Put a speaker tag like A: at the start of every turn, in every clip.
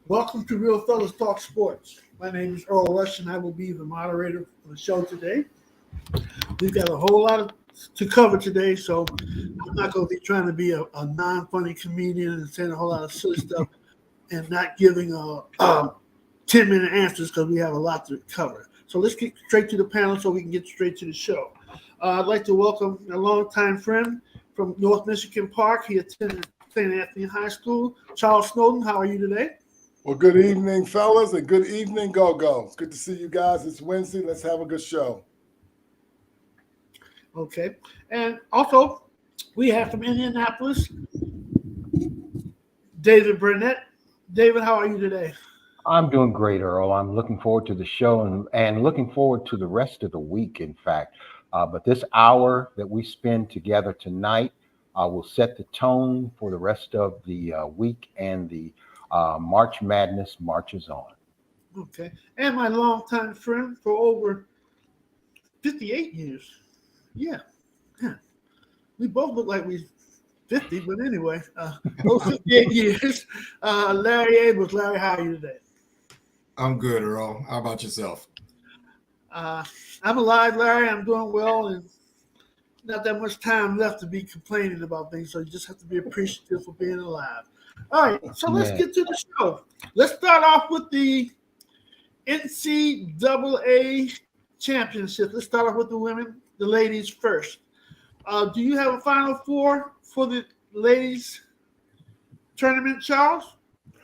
A: Welcome to Real Fellas Talk Sports. My name is Earl Rush, and I will be the moderator for the show today. We've got a whole lot to cover today, so I'm not going to be trying to be a non-funny comedian and saying a whole lot of silly stuff and not giving 10-minute answers because we have a lot to cover. So let's get straight to the panel so we can get straight to the show. I'd like to welcome a longtime friend from North Michigan Park. He attended St. Anthony High School. Charles Snowden, how are you today?
B: Well, good evening, fellas, and good evening, Go-Go. It's good to see you guys. It's Wednesday. Let's have a good show.
A: Okay. And also, we have from Indianapolis, David Burnett. David, how are you today?
C: I'm doing great, Earl. I'm looking forward to the show and looking forward to the rest of the week, in fact. But this hour that we spend together tonight will set the tone for the rest of the week, and the March Madness marches on.
A: Okay. And my longtime friend for over 58 years. Yeah. We both look like we're 50, but anyway, over 58 years. Larry Abrams. Larry, how are you today?
D: I'm good, Earl. How about yourself?
A: I'm alive, Larry. I'm doing well, and not that much time left to be complaining about things, so you just have to be appreciative for being alive. All right, so let's get to the show. Let's start off with the NCAA championship. Let's start off with the women, the ladies first. Do you have a Final Four for the ladies tournament, Charles?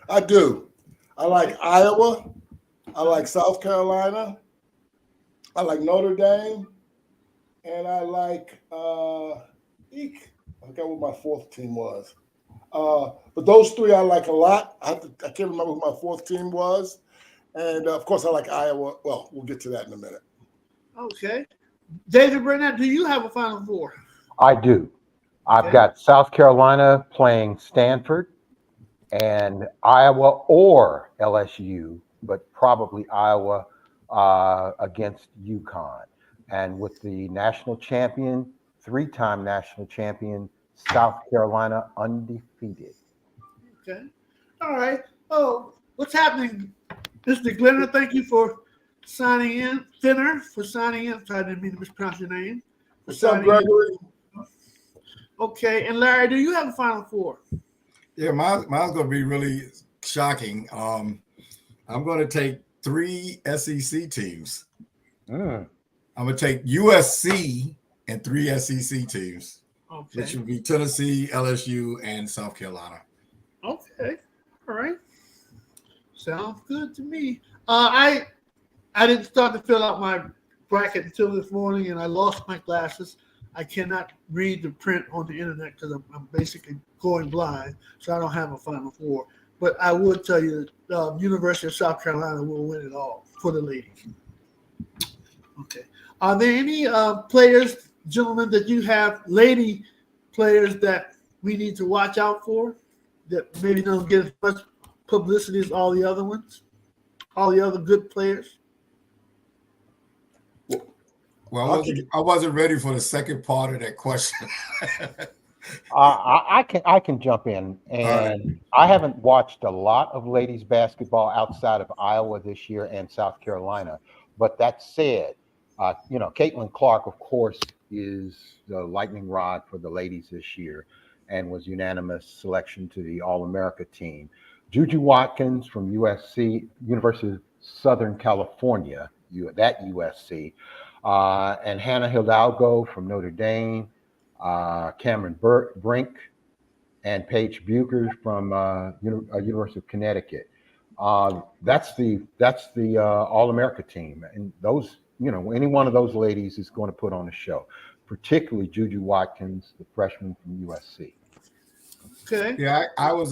B: I do. I like Iowa. I like South Carolina. I like Notre Dame. And I like, I forgot what my fourth team was. But those three I like a lot. I can't remember who my fourth team was. And, of course, I like Iowa. Well, we'll get to that in a minute.
A: Okay. David Burnett, do you have a Final Four?
C: I do. I've got South Carolina playing Stanford and Iowa or LSU, but probably Iowa against UConn. And with the national champion, three-time national champion, South Carolina undefeated.
A: Okay. All right. Oh, what's happening? Mr. Glenner, thank you for signing in. Finner for signing in. I didn't mean to mispronounce your name.
B: What's up, Gregory?
A: Okay. And Larry, do you have a Final Four?
D: Yeah, mine's going to be really shocking. I'm going to take 3 SEC teams. I'm going to take USC and 3 SEC teams, which would be Tennessee, LSU, and South Carolina.
A: Okay. All right. Sounds good to me. I didn't start to fill out my bracket until this morning, and I lost my glasses. I cannot read the print on the internet because I'm basically going blind, so I don't have a Final Four. But I would tell you that University of South Carolina will win it all for the ladies. Okay. Are there any players, gentlemen, that you have, lady players, that we need to watch out for that maybe don't get as much publicity as all the other ones, all the other good players?
D: Well, I wasn't ready for the second part of that question.
C: I can jump in, and I haven't watched a lot of ladies basketball outside of Iowa this year and South Carolina. But that said, Caitlin Clark, of course, is the lightning rod for the ladies this year and was unanimous selection to the All-America team. Juju Watkins from USC, University of Southern California, that USC, and Hannah Hidalgo from Notre Dame, Cameron Brink, and Paige Bucher from University of Connecticut. That's the All-America team, and those, any one of those ladies is going to put on a show, particularly Juju Watkins, the freshman from USC.
A: Okay.
D: Yeah, I was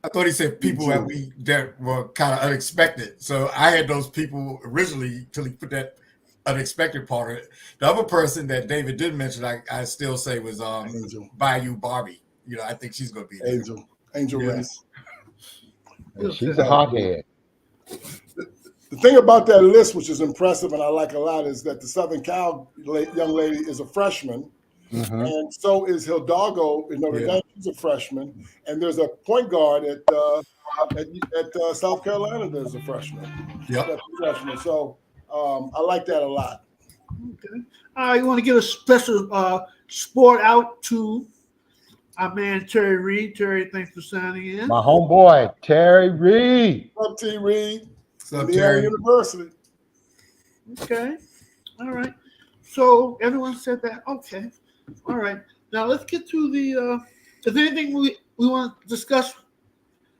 D: I thought he said people that were kind of unexpected. So I had those people originally till he put that unexpected part of it. The other person that David did mention, I still say was Bayou Barbie. I think she's going to be there.
B: Angel Reese.
C: She's a hothead.
B: The thing about that list, which is impressive and I like a lot, is that the Southern Cal young lady is a freshman. Mm-hmm. And so is Hidalgo in Notre Dame. She's a freshman. And there's a point guard at South Carolina that's a freshman.
D: Yep.
B: Freshman. So I like that a lot.
A: Okay. You want to give a special sport out to our man Terry Reed. Terry, thanks for signing in.
C: My homeboy, Terry Reed.
B: What's up, T. Reed?
D: What's up, Terry?
B: University.
A: Okay. All right. So everyone said that. Okay. All right. Now let's get to the. Is there anything we want to discuss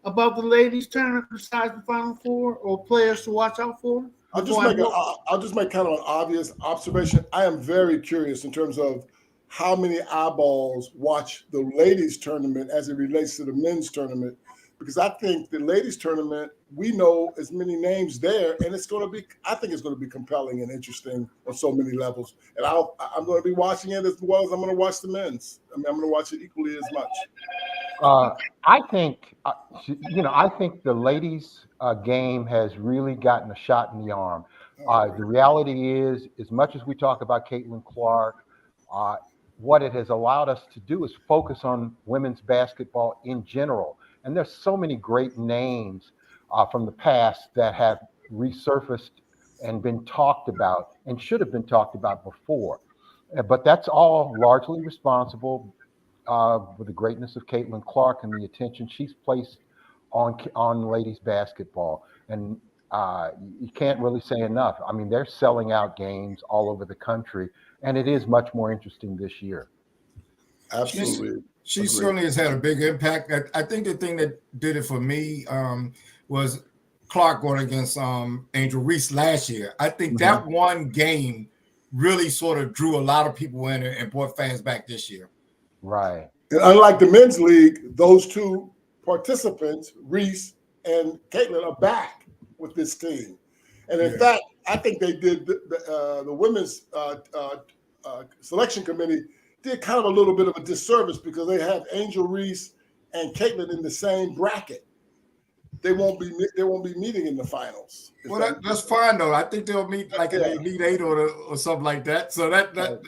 A: about the ladies' tournament besides the Final Four or players to watch out for?
B: I'll just make kind of an obvious observation. I am very curious in terms of how many eyeballs watch the ladies' tournament as it relates to the men's tournament, because I think the ladies' tournament, we know as many names there, and I think it's going to be compelling and interesting on so many levels. And I'm going to be watching it as well as I'm going to watch the men's. I mean, I'm going to watch it equally as much.
C: I think the ladies' game has really gotten a shot in the arm. The reality is, as much as we talk about Caitlin Clark, what it has allowed us to do is focus on women's basketball in general. And there's so many great names from the past that have resurfaced and been talked about and should have been talked about before. But that's all largely responsible with the greatness of Caitlin Clark and the attention she's placed on ladies basketball. And you can't really say enough. I mean, they're selling out games all over the country, and it is much more interesting this year.
B: Absolutely.
D: She certainly has had a big impact. I think the thing that did it for me was Clark going against Angel Reese last year. I think that one game really sort of drew a lot of people in and brought fans back this year.
C: Right.
B: And unlike the men's league, those two participants, Reese and Caitlin, are back with this team. And in fact, I think they did the women's selection committee did kind of a little bit of a disservice because they have Angel Reese and Caitlin in the same bracket. They won't be meeting in the finals.
D: Well, that's fine though. I think they'll meet like in the Elite Eight or something like that. So that'll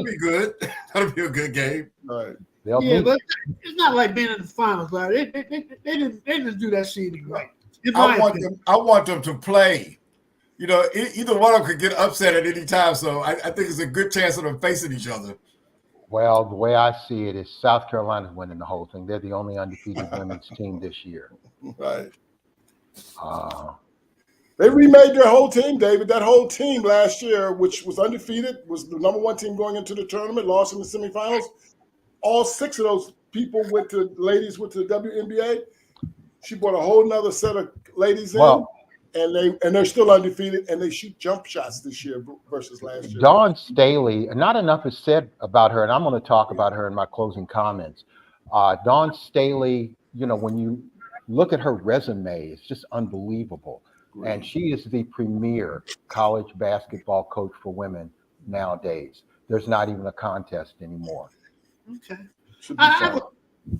D: be good. That'll be a good game.
B: Right.
A: But it's not like being in the finals. Right? They didn't do that seeding right.
D: I want them to play. Either one of them could get upset at any time. So I think it's a good chance of them facing each other.
C: Well, the way I see it is South Carolina's winning the whole thing. They're the only undefeated women's team this year.
B: Right. They remade their whole team, David. That whole team last year, which was undefeated, was the number one team going into the tournament, lost in the semifinals. All 6 of those people ladies went to the WNBA. She brought a whole nother set of ladies in. And they're still undefeated, and they shoot jump shots this year versus last year.
C: Dawn Staley, not enough is said about her, and I'm going to talk about her in my closing comments. Dawn Staley, when you look at her resume, it's just unbelievable. Great. And she is the premier college basketball coach for women nowadays. There's not even a contest anymore.
A: Okay. I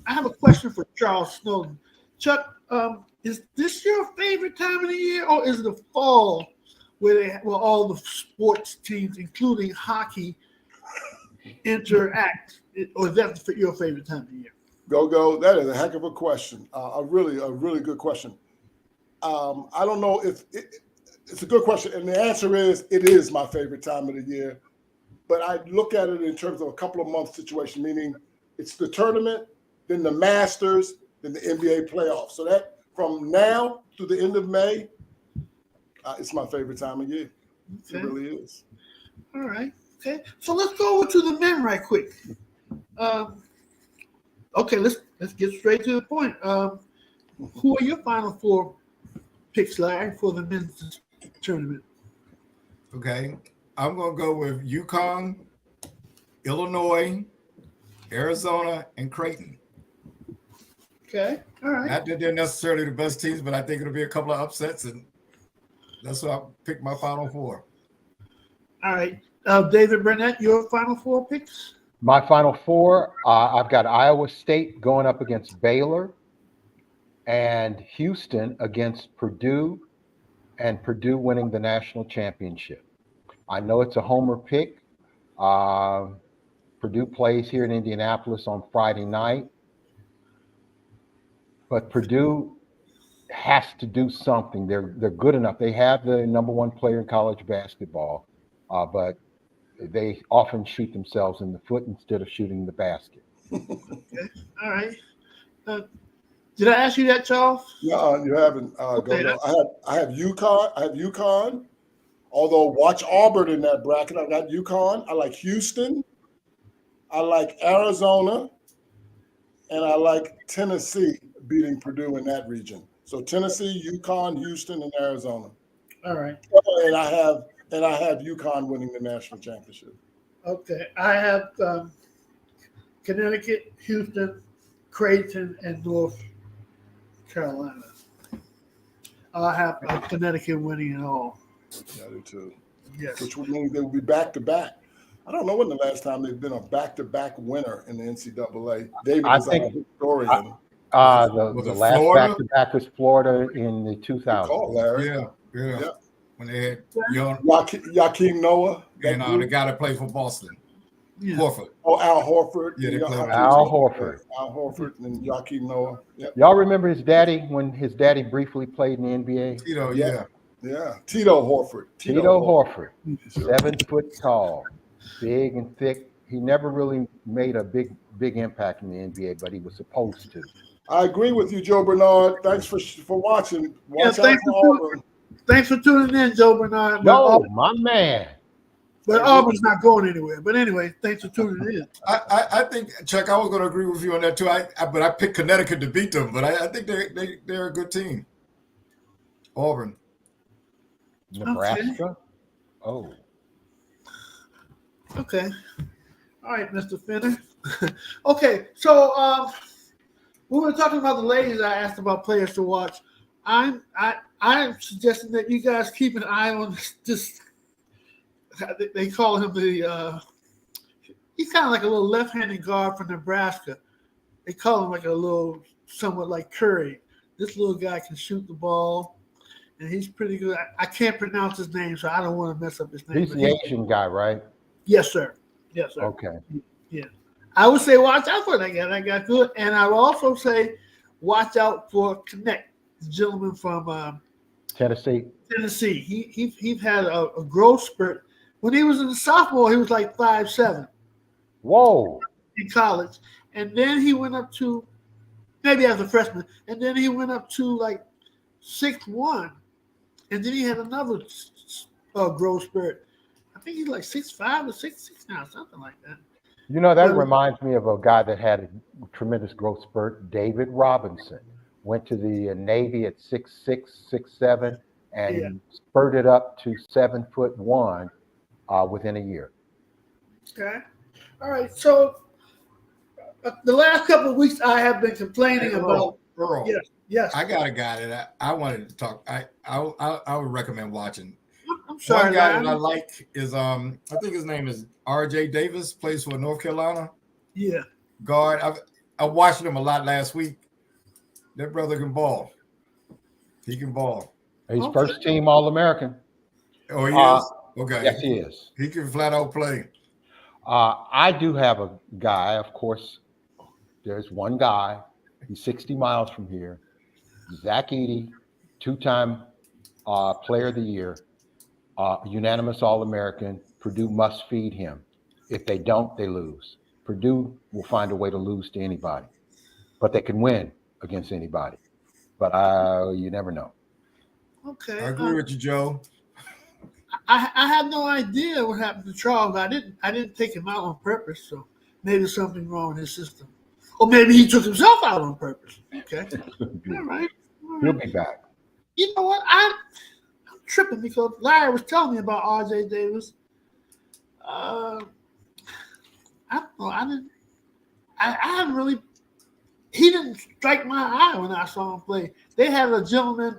A: have a question for Charles Snowden. Chuck, is this your favorite time of the year, or is it the fall where all the sports teams, including hockey, interact? Or is that your favorite time of the year?
B: Go. That is a heck of a question. A really good question. I don't know if it's a good question, and the answer is it is my favorite time of the year. But I look at it in terms of a couple of months situation, meaning it's the tournament, then the Masters, then the NBA playoffs. So that from now to the end of May, it's my favorite time of year. Okay. It really is.
A: All right. Okay. So let's go over to the men right quick. Okay, let's get straight to the point. Who are your final 4 picks, Larry, for the men's tournament?
D: Okay. I'm going to go with UConn, Illinois, Arizona, and Creighton.
A: Okay. All right.
D: Not that they're necessarily the best teams, but I think it'll be a couple of upsets, and that's why I picked my Final Four.
A: All right. David Burnett, your Final Four picks?
C: My Final Four, I've got Iowa State going up against Baylor and Houston against Purdue, and Purdue winning the national championship. I know it's a homer pick. Purdue plays here in Indianapolis on Friday night, but Purdue has to do something. They're good enough. They have the number one player in college basketball, but they often shoot themselves in the foot instead of shooting the basket.
A: Okay. All right. Did I ask you that, Charles?
B: No, you haven't.
A: Okay,
B: I have UConn. I have UConn. Although watch Auburn in that bracket. I got UConn. I like Houston. I like Arizona, and I like Tennessee beating Purdue in that region. So Tennessee, UConn, Houston, and Arizona.
A: All right.
B: And I have UConn winning the national championship.
A: Okay. I have Connecticut, Houston, Creighton, and North Carolina. I have Connecticut winning it all.
B: Yeah, I do too.
A: Yes.
B: Which would mean they will be back to back. I don't know when the last time they've been a back-to-back winner in the NCAA. David is our historian.
C: The last
D: Florida?
C: back-to-back was Florida in the 2000s.
B: Call Larry.
D: Yeah. When they had young
B: Joakim Noah.
D: and the guy that played for Boston,
A: Yeah.
D: Horford.
B: Oh, Al Horford.
D: Yeah, they played with
C: Al Horford.
B: Al Horford and Joakim Noah. Yep.
C: Y'all remember his daddy when his daddy briefly played in the NBA?
D: Tito,
B: Yeah. Yeah. Tito Horford.
C: Tito Horford,
B: Sure.
C: 7 foot tall, big and thick. He never really made a big impact in the NBA, but he was supposed to.
B: I agree with you, Joe Bernard. Thanks for watching. Watch out for Auburn.
A: Thanks for tuning in, Joe Bernard.
C: No, my man.
A: But Auburn's not going anywhere. But anyway, thanks for tuning in.
D: I think, Chuck, I was going to agree with you on that too. But I picked Connecticut to beat them. But I think they're a good team. Auburn.
C: Nebraska.
A: Okay.
C: Oh.
A: Okay. All right, Mr. Finner. Okay, so we were talking about the ladies. I asked about players to watch. I'm suggesting that you guys keep an eye on this. They call him he's kind of like a little left-handed guard from Nebraska. They call him like a little, somewhat like Curry. This little guy can shoot the ball, and he's pretty good. I can't pronounce his name, so I don't want to mess up his name.
C: He's the Asian guy, right?
A: Yes, sir. Yes, sir.
C: Okay.
A: Yeah. I would say watch out for that guy. That guy good. And I would also say watch out for Connect, the gentleman from
C: Tennessee.
A: He had a growth spurt. When he was in the sophomore, he was like 5'7"
C: Whoa.
A: in college. And then he went up to, maybe as a freshman, and then he went up to like 6'1". And then he had another growth spurt. I think he's like 6'5" or 6'6" now, something like that.
C: You know, that reminds me of a guy that had a tremendous growth spurt, David Robinson. Went to the Navy at 6'6", 6'7", and spurted up to 7'1" within a year.
A: Okay. All right. So the last couple of weeks I have been complaining about.
D: Earl.
A: Yes.
D: I got a guy that I wanted to talk. I would recommend watching.
A: I'm sorry.
D: One guy that I like is I think his name is R.J. Davis. Plays for North Carolina.
A: Yeah.
D: Guard. I watched him a lot last week. That brother can ball. He can ball.
C: He's first team All-American.
D: Oh, he is? Okay.
C: Yes, he is.
D: He can flat out play.
C: I do have a guy, of course. There's one guy. He's 60 miles from here. Zach Edey, 2-time Player of the Year, unanimous All-American. Purdue must feed him. If they don't, they lose. Purdue will find a way to lose to anybody, but they can win against anybody. But you never know.
A: Okay.
D: I agree with you, Joe.
A: I have no idea what happened to Charles. I didn't take him out on purpose, so maybe there's something wrong in his system. Or maybe he took himself out on purpose. Okay. All right.
C: He'll be back.
A: You know what? I'm tripping because Larry was telling me about R.J. Davis. I don't know. I haven't really he didn't strike my eye when I saw him play. They had a gentleman,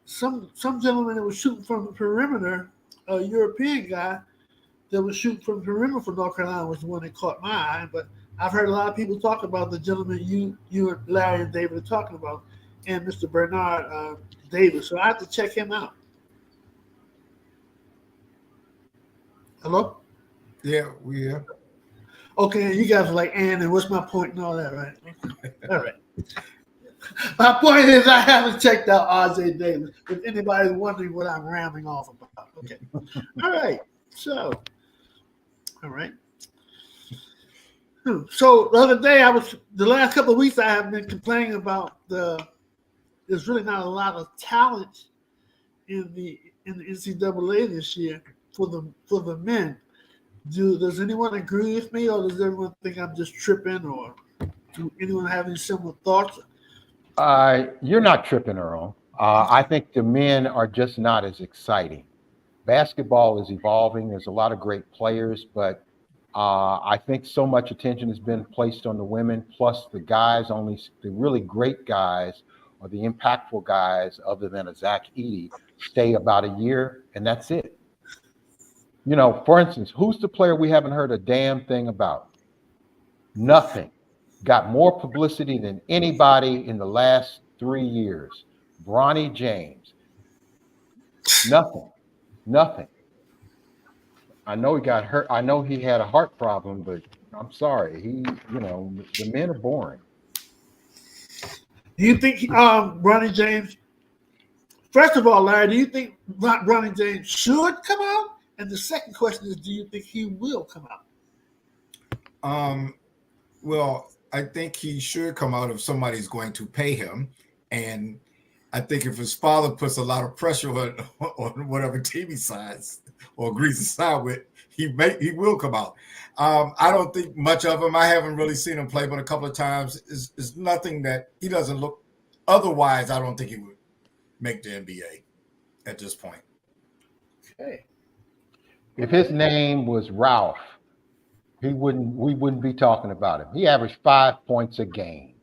A: some gentleman that was shooting from the perimeter, a European guy that was shooting from the perimeter for North Carolina was the one that caught my eye. But I've heard a lot of people talk about the gentleman you and Larry and David are talking about, and Mr. Bernard Davis. So I have to check him out. Hello?
D: Yeah, we are.
A: Okay, you guys are like, and what's my point and all that, right? All right. My point is I haven't checked out RJ Davis. If anybody's wondering what I'm rambling off about. Okay. All right. So, all right. So the other day the last couple of weeks I have been complaining about there's really not a lot of talent in the NCAA this year for the men. Does anyone agree with me, or does everyone think I'm just tripping, or do anyone have any similar thoughts?
C: You're not tripping, Earl. I think the men are just not as exciting. Basketball is evolving. There's a lot of great players, but I think so much attention has been placed on the women, plus the guys, only the really great guys or the impactful guys, other than a Zach Edey, stay about a year, and that's it. You know, for instance, who's the player we haven't heard a damn thing about? Nothing. Got more publicity than anybody in the last 3 years. Bronny James. Nothing. I know he got hurt. I know he had a heart problem, but I'm sorry. The men are boring.
A: Do you think Bronny James? First of all, Larry, do you think Bronny James should come out? And the second question is, do you think he will come out?
D: Well, I think he should come out if somebody's going to pay him, and I think if his father puts a lot of pressure on whatever team he signs or agrees to sign with, he will come out. I don't think much of him. I haven't really seen him play, but a couple of times is nothing that he doesn't look. Otherwise, I don't think he would make the NBA at this point.
A: Okay.
C: If his name was Ralph, we wouldn't be talking about him. He averaged 5 points a game.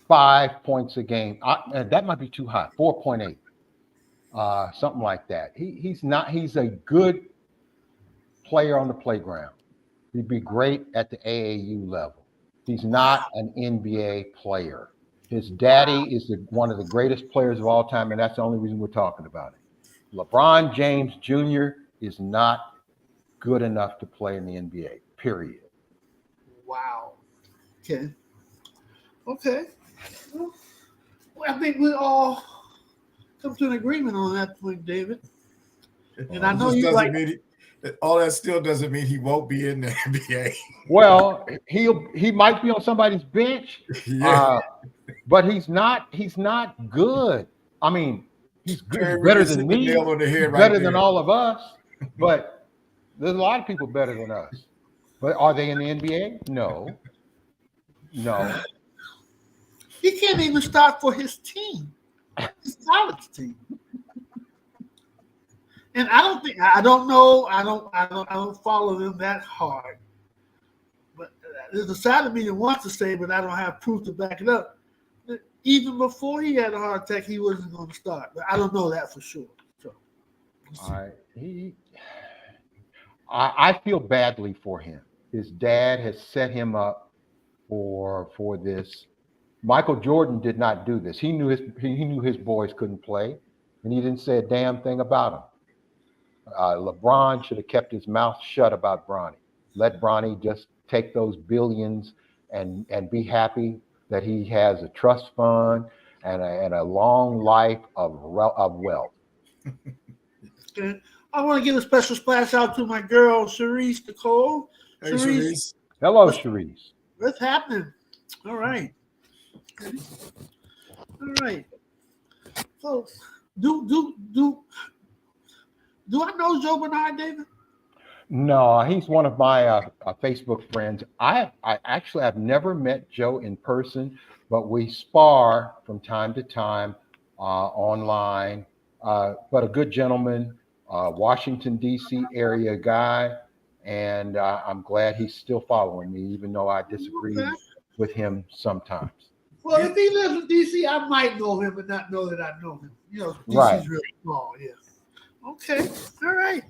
C: 5 points a game. That might be too high. 4.8. Something like that. He's a good player on the playground. He'd be great at the AAU level. He's not an NBA player. His daddy is one of the greatest players of all time, and that's the only reason we're talking about it. LeBron James Jr. is not good enough to play in the NBA, period.
A: Wow. Okay. Well, I think we all come to an agreement on that point, David. And I know you like
D: all that still doesn't mean he won't be in the NBA.
C: Well, he might be on somebody's bench, but he's not good. I mean, he's better than me. Better than all of us. But there's a lot of people better than us. But are they in the NBA? No.
A: He can't even start for his team, his college team. And I don't know. I don't follow them that hard. But there's a side of me that wants to say, but I don't have proof to back it up. Even before he had a heart attack, he wasn't going to start. But I don't know that for sure. So,
C: I feel badly for him. His dad has set him up for this. Michael Jordan did not do this. He knew his boys couldn't play, and he didn't say a damn thing about them. LeBron should have kept his mouth shut about Bronny. Let Bronny just take those billions and be happy that he has a trust fund and a long life of wealth.
A: Okay. I want to give a special splash out to my girl, Cherise Nicole.
D: Hey, Cherise.
C: Hello, Cherise.
A: What's happening? All right. Okay. All right. So, do I know Joe Bernard, David?
C: No, he's one of my Facebook friends. I actually have never met Joe in person, but we spar from time to time online. But a good gentleman, Washington, D.C. area guy, and I'm glad he's still following me, even though I disagree with him sometimes.
A: Well, if he lives in DC, I might know him and not know that I know him. DC's
C: Right.
A: really small. Yeah. Okay. All right.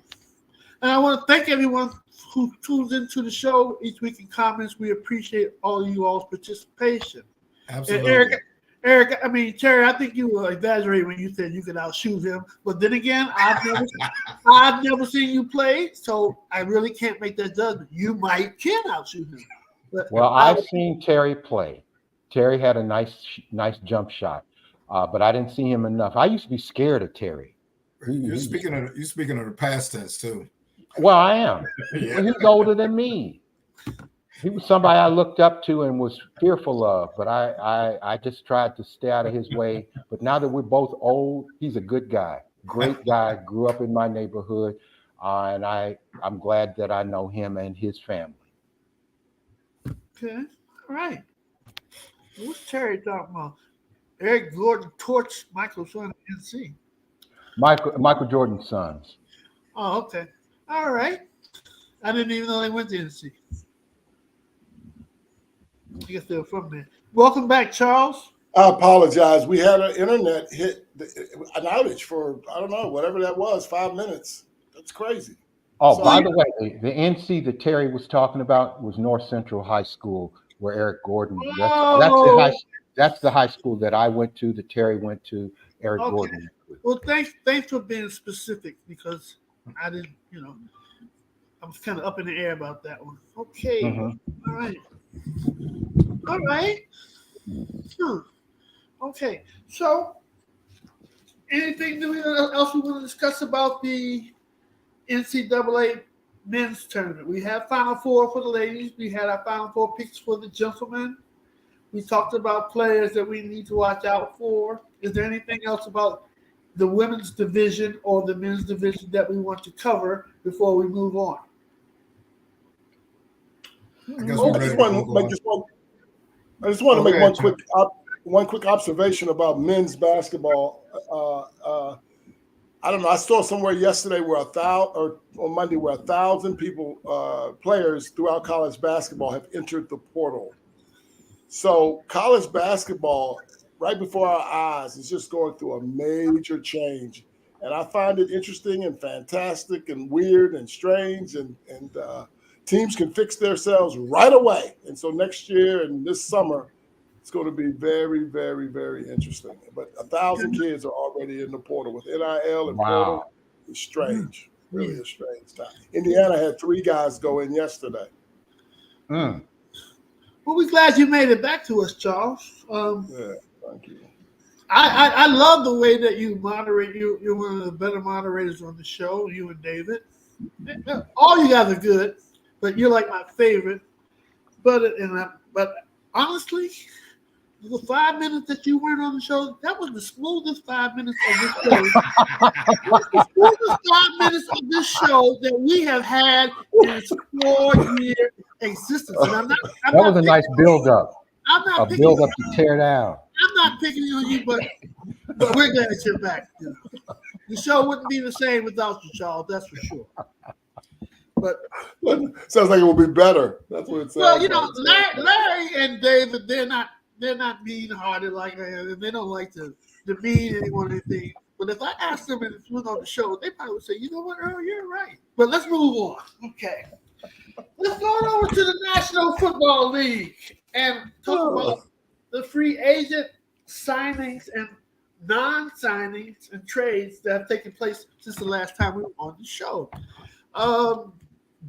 A: And I want to thank everyone who tunes into the show each week in comments. We appreciate all of you all's participation.
D: Absolutely.
A: And Terry, I think you were exaggerating when you said you could outshoot him. But then again, I've never seen you play, so I really can't make that judgment. You can outshoot him. But
C: Well, I've seen Terry play. Terry had a nice jump shot, but I didn't see him enough. I used to be scared of Terry.
D: You're speaking of the past tense too.
C: Well, I am.
D: Yeah.
C: Well, he's older than me. He was somebody I looked up to and was fearful of, but I just tried to stay out of his way. But now that we're both old, he's a good guy, great guy, grew up in my neighborhood, and I'm glad that I know him and his family.
A: Okay, all right. What's Terry talking about? Eric Gordon torched Michael's son at NC.
C: Michael Jordan's sons.
A: Oh, okay. All right. I didn't even know they went to NC. I guess they were from there. Welcome back, Charles.
B: I apologize. We had an internet hit, an outage for, I don't know, whatever that was, 5 minutes. That's crazy.
C: Oh,
B: So-
C: by the way, the NC that Terry was talking about was North Central High School, where Eric Gordon. That's the high school that I went to, that Terry went to, Eric Gordon went to.
A: Well, thanks for being specific, because I didn't, I was kind of up in the air about that one. Okay. All right. All right. Okay. So, anything else we want to discuss about the NCAA men's tournament? We have Final Four for the ladies. We had our Final Four picks for the gentlemen. We talked about players that we need to watch out for. Is there anything else about the women's division or the men's division that we want to cover before we move on?
D: I guess we're ready to move on.
B: I just want to make one quick observation about men's basketball. I don't know. I saw somewhere yesterday where on Monday where 1,000 people, players throughout college basketball have entered the portal. So college basketball, right before our eyes, is just going through a major change, and I find it interesting and fantastic and weird and strange, and teams can fix themselves right away. And so next year and this summer, it's going to be very, very, very interesting. But 1,000 kids are already in the portal with NIL and portal. It's strange, really a strange time. Indiana had 3 guys go in yesterday.
A: Well, we're glad you made it back to us, Charles.
B: Yeah, thank you.
A: I love the way that you moderate. You're one of the better moderators on the show, you and David. All you guys are good, but you're like my favorite. But honestly, the 5 minutes that you weren't on the show, that was the smoothest 5 minutes of this show. That was the smoothest 5 minutes of this show that we have had in its 4-year existence. And
C: that was a nice build-up.
A: I'm not
C: a build-up to tear down.
A: I'm not picking on you, but we're glad that you're back. The show wouldn't be the same without you, Charles. That's for sure. But
B: sounds like it will be better. That's what it sounds.
A: Well, Larry and David, they're not mean-hearted like I am, and they don't like to demean anyone or anything. But if I asked them and it was on the show, they probably would say, "You know what, Earl, you're right." But let's move on. Okay, let's go over to the National Football League and talk about the free agent signings and non-signings and trades that have taken place since the last time we were on the show.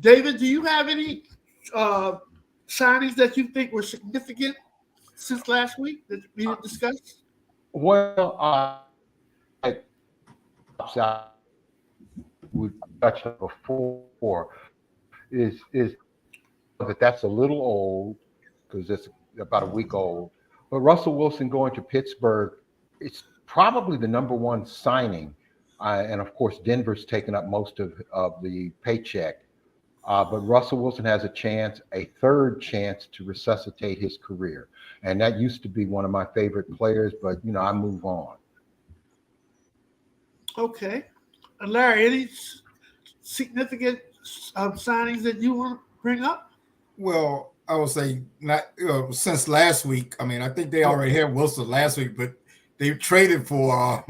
A: David, do you have any signings that you think were significant since last week that we discussed?
C: Well, we touched on before is that's a little old because it's about a week old. But Russell Wilson going to Pittsburgh, it's probably the number one signing. And of course, Denver's taken up most of the paycheck. But Russell Wilson has a third chance to resuscitate his career. And that used to be one of my favorite players, but, I move on.
A: Okay. And Larry, any significant signings that you want to bring up?
D: Well, I would say not since last week. I mean, I think they already had Wilson last week, but they traded for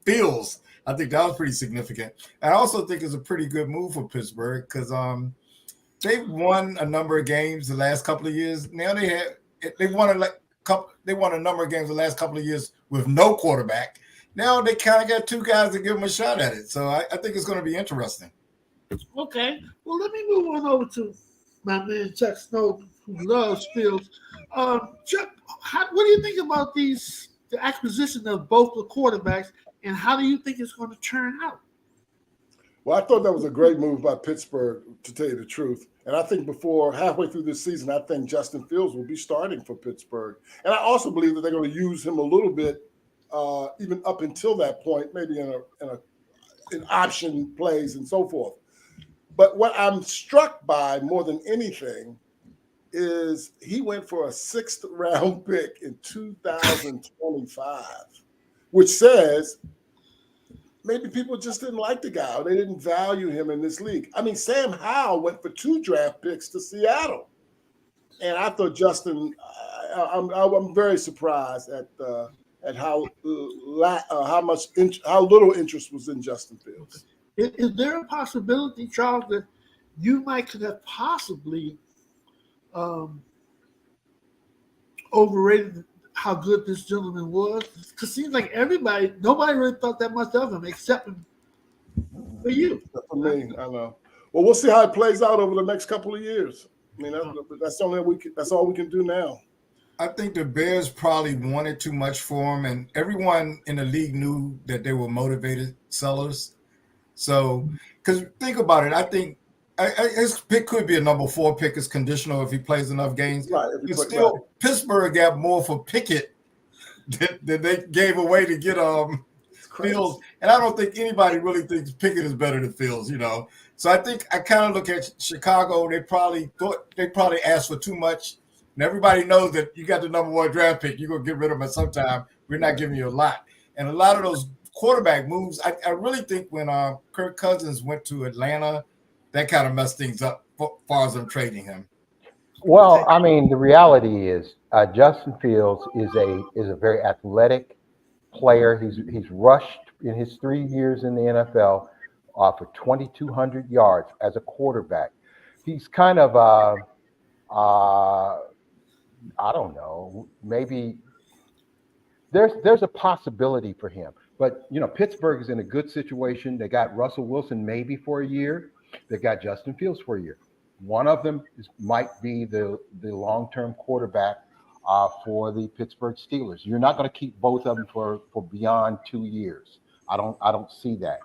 D: Fields. I think that was pretty significant. And I also think it's a pretty good move for Pittsburgh because they've won a number of games the last couple of years. Now they won a number of games the last couple of years with no quarterback. Now they kind of got two guys to give them a shot at it. So I think it's going to be interesting.
A: Okay. Well, let me move on over to my man Chuck Snow, who loves Fields. Chuck, what do you think about the acquisition of both the quarterbacks, and how do you think it's going to turn out?
B: Well, I thought that was a great move by Pittsburgh, to tell you the truth. And I think before halfway through this season, I think Justin Fields will be starting for Pittsburgh. And I also believe that they're going to use him a little bit, even up until that point, maybe in option plays and so forth. But what I'm struck by more than anything is he went for a 6th round pick in 2025, which says maybe people just didn't like the guy, or they didn't value him in this league. I mean, Sam Howell went for 2 draft picks to Seattle, and I thought Justin. I'm very surprised at how little interest was in Justin Fields.
A: Is there a possibility, Charles, that you might could have possibly overrated how good this gentleman was? Because it seems like nobody really thought that much of him except for you.
B: For me, I know. Well, we'll see how it plays out over the next couple of years. I mean, that's all we can do now.
D: I think the Bears probably wanted too much for him, and everyone in the league knew that they were motivated sellers. So, because think about it, I think his pick could be a number 4 pick. Is conditional if he plays enough games.
B: Right.
D: Pittsburgh got more for Pickett than they gave away to get Fields, and I don't think anybody really thinks Pickett is better than Fields. So I think I kind of look at Chicago. They probably asked for too much, and everybody knows that you got the number 1 draft pick. You're gonna get rid of him at some time. We're not giving you a lot, and a lot of those quarterback moves, I really think when Kirk Cousins went to Atlanta, that kind of messed things up as far as them trading him.
C: Well, I mean, the reality is Justin Fields is a very athletic player. He's rushed in his 3 years in the NFL for 2,200 yards as a quarterback. He's kind of I don't know, maybe there's a possibility for him. But, Pittsburgh is in a good situation. They got Russell Wilson maybe for a year. They got Justin Fields for a year. One of them might be the long-term quarterback for the Pittsburgh Steelers. You're not going to keep both of them for beyond 2 years. I don't see that.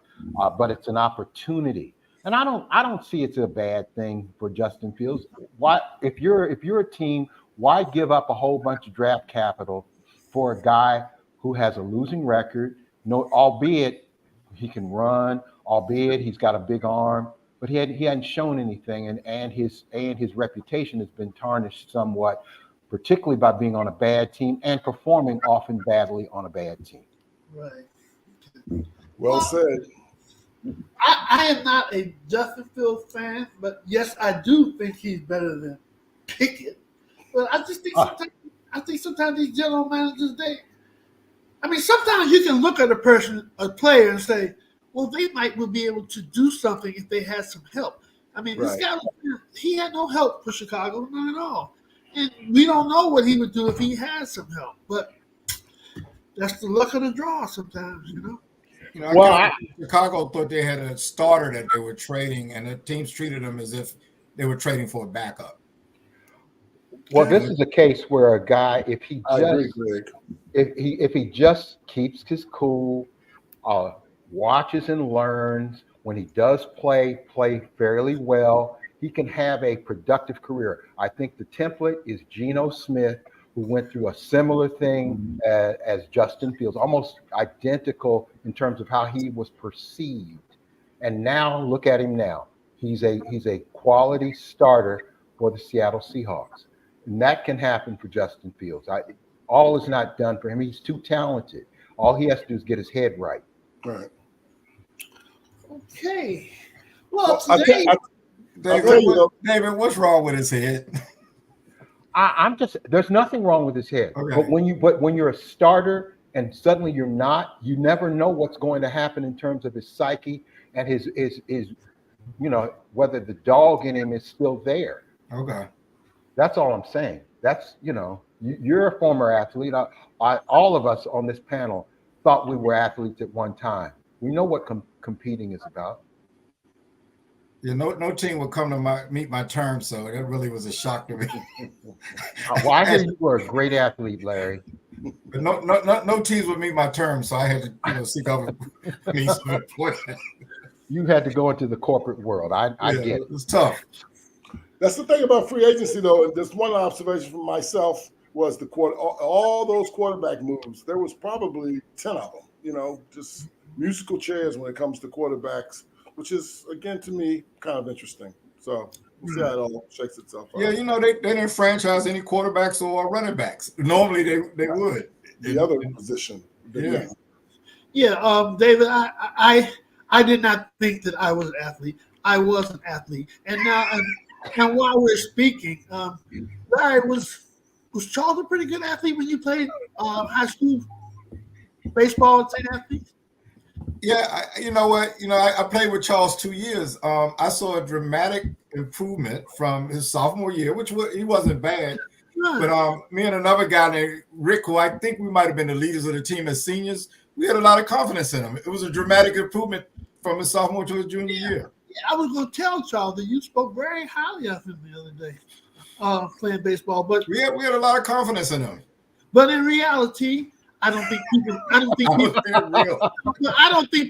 C: But it's an opportunity. And I don't see it's a bad thing for Justin Fields. Why, if you're a team, why give up a whole bunch of draft capital for a guy who has a losing record? Albeit he can run, albeit he's got a big arm, but he hadn't shown anything, and his reputation has been tarnished somewhat, particularly by being on a bad team and performing often badly on a bad team.
A: Right.
B: Well said.
A: I am not a Justin Fields fan, but yes, I do think he's better than Pickett. But I just think sometimes these general managers, sometimes you can look at a player, and say, well, they will be able to do something if they had some help. This guy, he had no help for Chicago, not at all. And we don't know what he would do if he had some help. But that's the luck of the draw sometimes,
D: Chicago thought they had a starter that they were trading, and the teams treated them as if they were trading for a backup.
C: Well, this is a case where a guy, if he just keeps his cool, watches and learns, when he does play fairly well, he can have a productive career. I think the template is Geno Smith, who went through a similar thing as Justin Fields, almost identical in terms of how he was perceived. And now look at him now. He's a quality starter for the Seattle Seahawks. And that can happen for Justin Fields. All is not done for him. He's too talented. All he has to do is get his head right.
B: Right.
A: Okay. Well,
D: David, what's wrong with his head?
C: I'm just there's nothing wrong with his head.
D: Okay.
C: But when you're a starter and suddenly you're not, you never know what's going to happen in terms of his psyche and his whether the dog in him is still there.
D: Okay.
C: That's all I'm saying. That's you're a former athlete. All of us on this panel thought we were athletes at one time. We know what competing is about.
D: Yeah, no team would come to meet my terms, so that really was a shock to me.
C: Well, I hear you were a great athlete, Larry.
D: But no teams would meet my terms, so I had to seek out means of employment.
C: You had to go into the corporate world. I get it.
D: It's tough.
B: That's the thing about free agency, though. And just one observation from myself was all those quarterback moves. There was probably 10 of them. Just musical chairs when it comes to quarterbacks, which is, again, to me, kind of interesting. So we'll see how it all shakes itself out.
D: Yeah, they didn't franchise any quarterbacks or running backs. Normally they would.
B: The other position.
D: Yeah.
A: Yeah, David, I did not think that I was an athlete. I was an athlete. And now, and while we're speaking, Larry, was Charles a pretty good athlete when you played high school baseball at St. Anthony's?
D: Yeah, you know what? I played with Charles 2 years. I saw a dramatic improvement from his sophomore year, he wasn't bad.
A: Right.
D: But me and another guy named Rick, who I think we might have been the leaders of the team as seniors, we had a lot of confidence in him. It was a dramatic improvement from his sophomore to his junior year.
A: Yeah, I was going to tell Charles that you spoke very highly of him the other day playing baseball. But
D: we had a lot of confidence in him.
A: But in reality, I don't think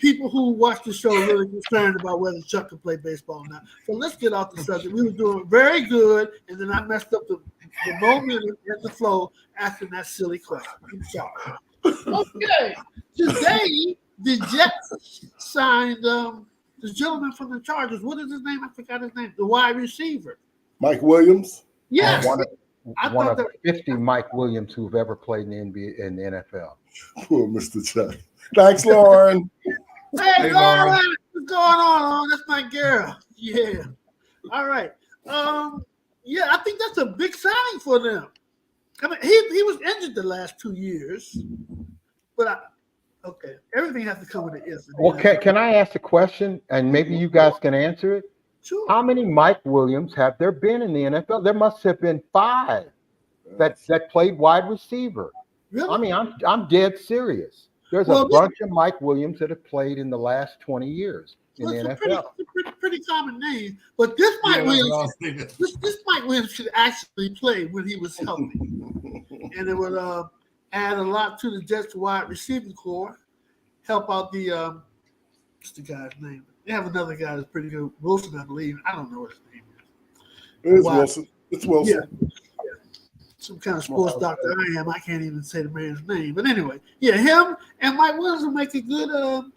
A: people who watch the show are really concerned about whether Chuck can play baseball or not. So let's get off the subject. We were doing very good, and then I messed up the moment and the flow after that silly question. I'm sorry. Okay. Today, the Jets signed the gentleman from the Chargers. What is his name? I forgot his name. The wide receiver.
B: Mike Williams.
A: Yes.
C: One of 50 Mike Williams who've ever played in the NBA in the NFL.
B: Poor Mr. Chuck. Thanks, Lauren.
A: Hey, Lauren, what's going on? That's my girl. Yeah. All right. Yeah, I think that's a big signing for them. I mean, he was injured the last 2 years, but okay, everything has to come with an if.
C: Okay, can I ask a question, and maybe you guys can answer it?
A: Sure.
C: How many Mike Williams have there been in the NFL? There must have been 5 that played wide receiver.
A: Really?
C: I mean, I'm dead serious. There's a bunch of Mike Williams that have played in the last 20 years in the NFL.
A: Pretty common name, but this Mike Williams, this Mike Williams should actually play when he was healthy, and it would add a lot to the Jets wide receiving core, help out the what's the guy's name? They have another guy that's pretty good, Wilson, I believe. I don't know what his name is.
B: It is Wilson. It's Wilson.
A: Yeah. Some kind of sports doctor I am. I can't even say the man's name. But anyway, yeah, him and Mike Williams will make a good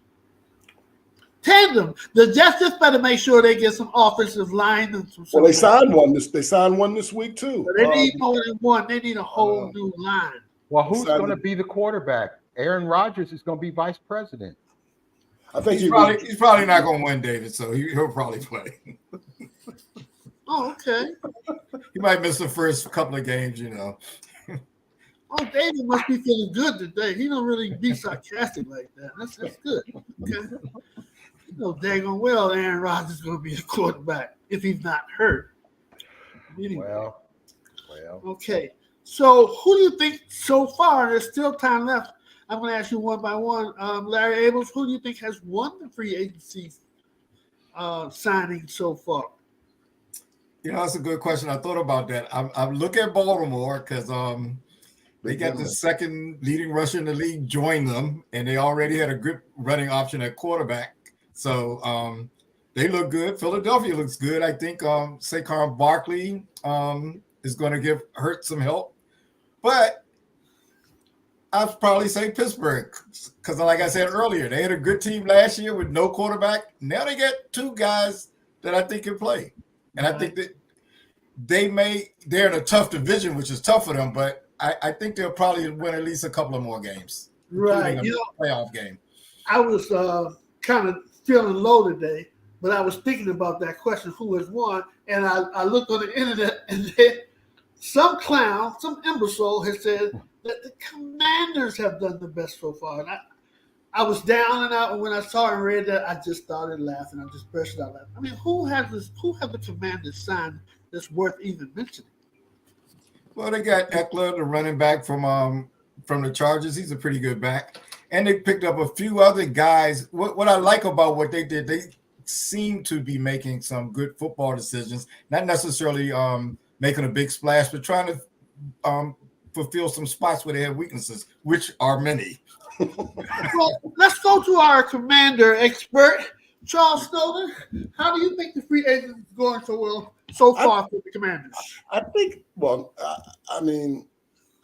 A: tandem. The Jets just better make sure they get some offensive line and some.
B: Well, they signed one. They signed one this week too.
A: But they need more than one. They need a whole new line.
C: Well, who's going to be the quarterback? Aaron Rodgers is going to be vice president.
B: I think
D: he's probably not going to win, David. So he'll probably play.
A: Oh, okay.
D: He might miss the first couple of games,
A: Oh, David must be feeling good today. He don't really be sarcastic like that. That's good. Okay. Daggone well Aaron Rodgers is going to be the quarterback if he's not hurt. Anyway.
C: Well.
A: Okay. So who do you think so far? There's still time left. I'm going to ask you one by one. Larry Abels, who do you think has won the free agency signing so far?
D: That's a good question. I thought about that. I'm looking at Baltimore because they got the second leading rusher in the league join them, and they already had a good running option at quarterback. So they look good. Philadelphia looks good. I think Saquon Barkley is going to give Hurt some help. But I'd probably say Pittsburgh because, like I said earlier, they had a good team last year with no quarterback. Now they got 2 guys that I think can play. And I think that they're in a tough division, which is tough for them, but I think they'll probably win at least a couple of more games.
A: Right.
D: Playoff game. I
A: was kind of feeling low today, but I was thinking about that question, who has won? And I looked on the internet and some clown, some imbecile has said that the Commanders have done the best so far. And I was down and out when I saw and read that. I just started laughing. I just burst out laughing. I mean, who have the Commanders signed that's worth even mentioning?
D: Well, they got Eckler, the running back from the Chargers. He's a pretty good back. And they picked up a few other guys. What I like about what they did, they seem to be making some good football decisions, not necessarily making a big splash, but trying to fulfill some spots where they have weaknesses, which are many.
A: Well, let's go to our Commander expert, Charles Snowden. How do you think the free agents going so far for the Commanders?
B: I think. Well, I mean,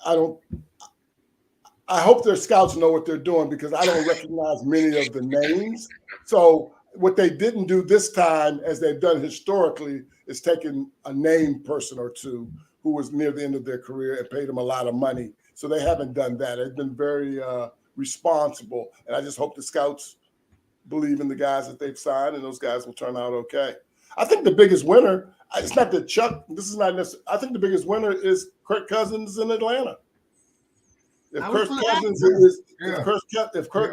B: I hope their scouts know what they're doing because I don't recognize many of the names. So what they didn't do this time, as they've done historically, is taking a named person or two who was near the end of their career and paid them a lot of money. So they haven't done that. They've been very responsible. And I just hope the scouts believe in the guys that they've signed and those guys will turn out okay. I think the biggest winner, it's not that Chuck, this is not necessarily, I think the biggest winner is Kirk Cousins in Atlanta. If Kirk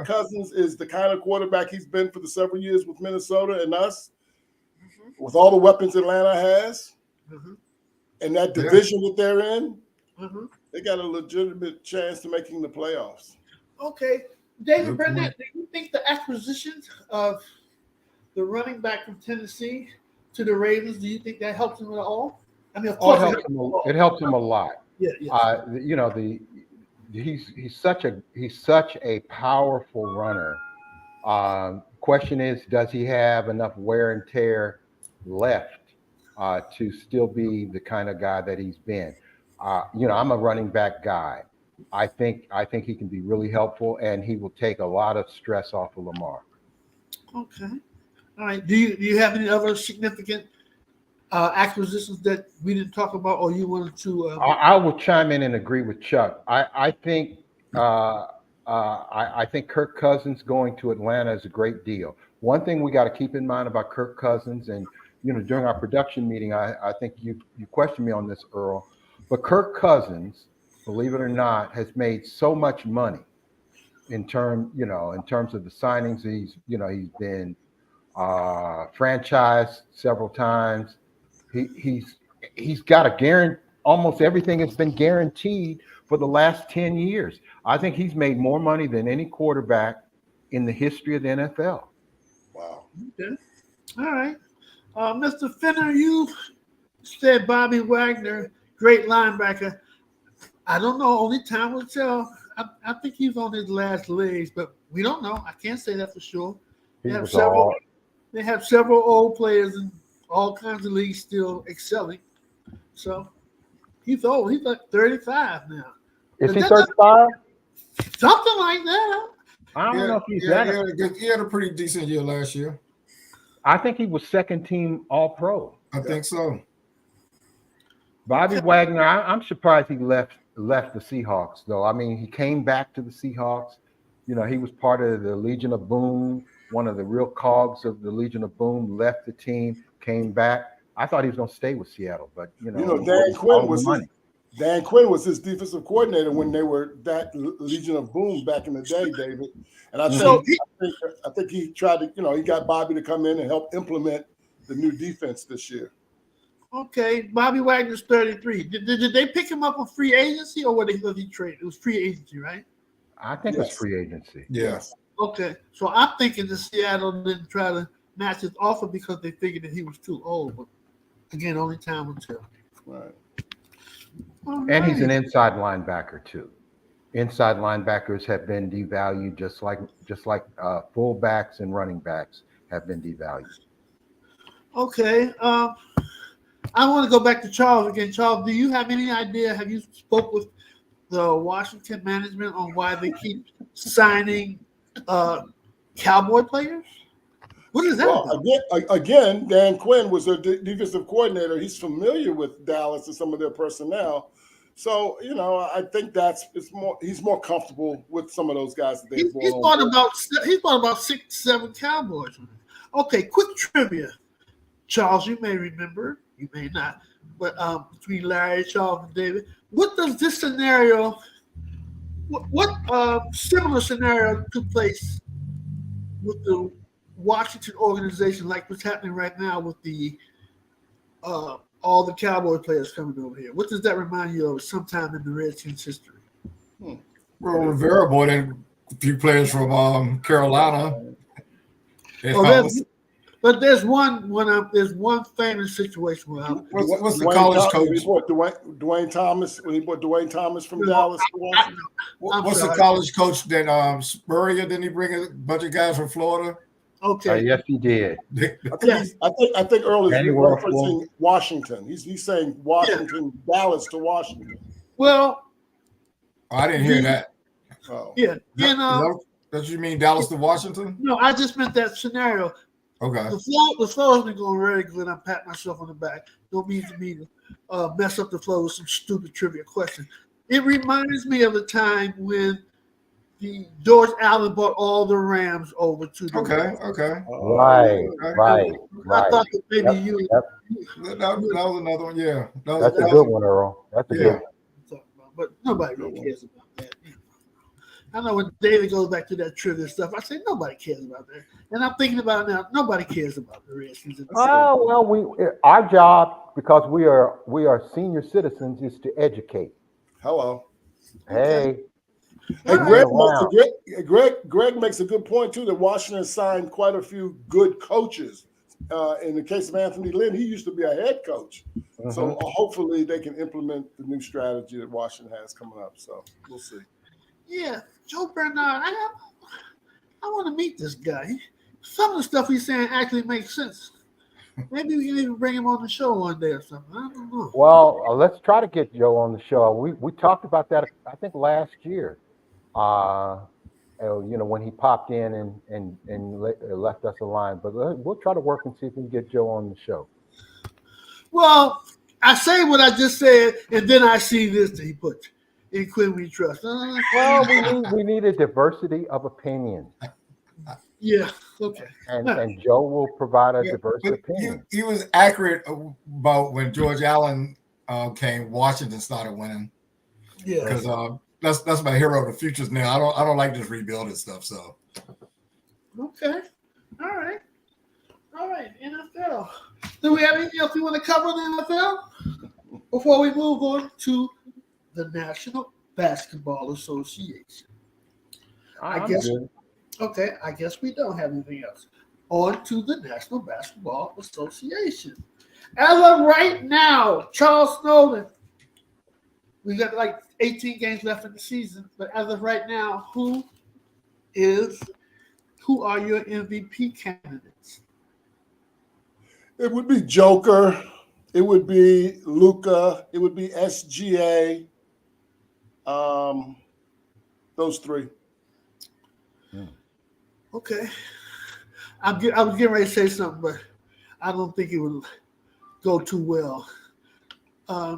B: Cousins is the kind of quarterback he's been for the several years with Minnesota and us, with all the weapons Atlanta has, and that division that they're in, they got a legitimate chance to making the playoffs.
A: Okay. David Burnett, do you think the acquisition of the running back from Tennessee to the Ravens, do you think that helps him at all? I mean, of course,
C: it helps him a lot.
A: Yeah.
C: He's such a powerful runner. Question is, does he have enough wear and tear left to still be the kind of guy that he's been? I'm a running back guy. I think he can be really helpful, and he will take a lot of stress off of Lamar.
A: Okay. All right. Do you have any other significant acquisitions that we didn't talk about, or you wanted to?
C: I will chime in and agree with Chuck. I think Kirk Cousins going to Atlanta is a great deal. One thing we got to keep in mind about Kirk Cousins, and during our production meeting, I think you questioned me on this, Earl, but Kirk Cousins, believe it or not, has made so much money in terms of the signings. He's been franchised several times. He's got a guarantee. Almost everything has been guaranteed for the last 10 years. I think he's made more money than any quarterback in the history of the NFL.
B: Wow.
A: Okay. All right. Mr. Finner, you said Bobby Wagner, great linebacker. I don't know. Only time will tell. I think he's on his last legs, but we don't know. I can't say that for sure. They have several old players in all kinds of leagues still excelling. So he's old. He's like 35 now.
C: Is he 35?
A: Something like that.
C: I don't know if he's
D: he had a pretty decent year last year.
C: I think he was second team All-Pro.
D: I think so.
C: Bobby Wagner, I'm surprised he left the Seahawks, though. I mean, he came back to the Seahawks. He was part of the Legion of Boom, one of the real cogs of the Legion of Boom, left the team, came back. I thought he was going to stay with Seattle, but,
B: Dan Quinn was his defensive coordinator when they were that Legion of Boom back in the day, David. And I think he tried to, he got Bobby to come in and help implement the new defense this year.
A: Okay, Bobby Wagner's 33. Did they pick him up on free agency, or was he traded? It was free agency, right?
C: I think it's free agency.
D: Yes.
A: Okay, so I'm thinking the Seattle didn't try to match his offer because they figured that he was too old. But again, only time will tell.
B: Right.
C: And he's an inside linebacker too. Inside linebackers have been devalued, just like fullbacks and running backs have been devalued.
A: Okay. I want to go back to Charles again. Charles, do you have any idea? Have you spoke with the Washington management on why they keep signing Cowboy players? What is that?
B: Well, again, Dan Quinn was their defensive coordinator. He's familiar with Dallas and some of their personnel. So, I think he's more comfortable with some of those guys that they've brought on.
A: He's bought about 6-7 Cowboys. Okay, quick trivia. Charles, you may remember, you may not. but between Larry, Charles, and David. What does this scenario? What similar scenario took place with the Washington organization, like what's happening right now with the all the Cowboy players coming over here? What does that remind you of sometime in the Redskins history?
D: Well, Rivera brought in a few players from Carolina.
A: But there's one famous situation where
D: what's the college coach?
B: He brought Dwayne Thomas. When he brought Dwayne Thomas from Dallas.
D: What's the college coach that Spurrier? Didn't he bring a bunch of guys from Florida?
A: Okay.
C: Yes, he did.
B: I think Earl is referencing Washington. He's saying Washington, Dallas to Washington.
A: Well,
D: I didn't hear that.
B: Oh.
A: Yeah.
D: Does you mean Dallas to Washington?
A: No, I just meant that scenario.
D: Okay.
A: The flow has been going very good. I pat myself on the back. Don't mean to mess up the flow with some stupid trivia question. It reminds me of the time when the George Allen brought all the Rams over to the
D: Okay.
C: Right.
A: I thought that maybe
D: That was another one. Yeah.
C: That's a good one, Earl. That's a good one.
A: But nobody really cares about that. I know when David goes back to that trivia stuff, I say nobody cares about that. And I'm thinking about it now. Nobody cares about the Redskins.
C: Our job, because we are senior citizens, is to educate.
B: Hello.
C: Hey.
B: Greg makes a good point too. That Washington signed quite a few good coaches. In the case of Anthony Lynn, he used to be a head coach. Mm-hmm. So hopefully they can implement the new strategy that Washington has coming up. So we'll see.
A: Yeah, Joe Bernard, I want to meet this guy. Some of the stuff he's saying actually makes sense. Maybe we can even bring him on the show one day or something. I don't know.
C: Well, let's try to get Joe on the show. We talked about that, I think, last year. When he popped in and left us a line. But we'll try to work and see if we can get Joe on the show.
A: Well, I say what I just said, and then I see this that he put in Quinn We Trust.
C: Well, we need a diversity of opinion.
A: Yeah, okay.
C: And Joe will provide a diverse opinion.
D: He was accurate about when George Allen came. Washington started winning.
A: Yeah,
D: because that's my hero of the futures now. I don't like this rebuilding stuff. So
A: okay, all right. NFL. Do we have anything else we want to cover in the NFL before we move on to the National Basketball Association? I guess we don't have anything else. On to the National Basketball Association. As of right now, Charles Snowden, we got like 18 games left in the season, but as of right now, who are your MVP candidates?
B: It would be Joker. It would be Luka. It would be SGA. Those three.
A: Okay. I was getting ready to say something, but I don't think it would go too well. I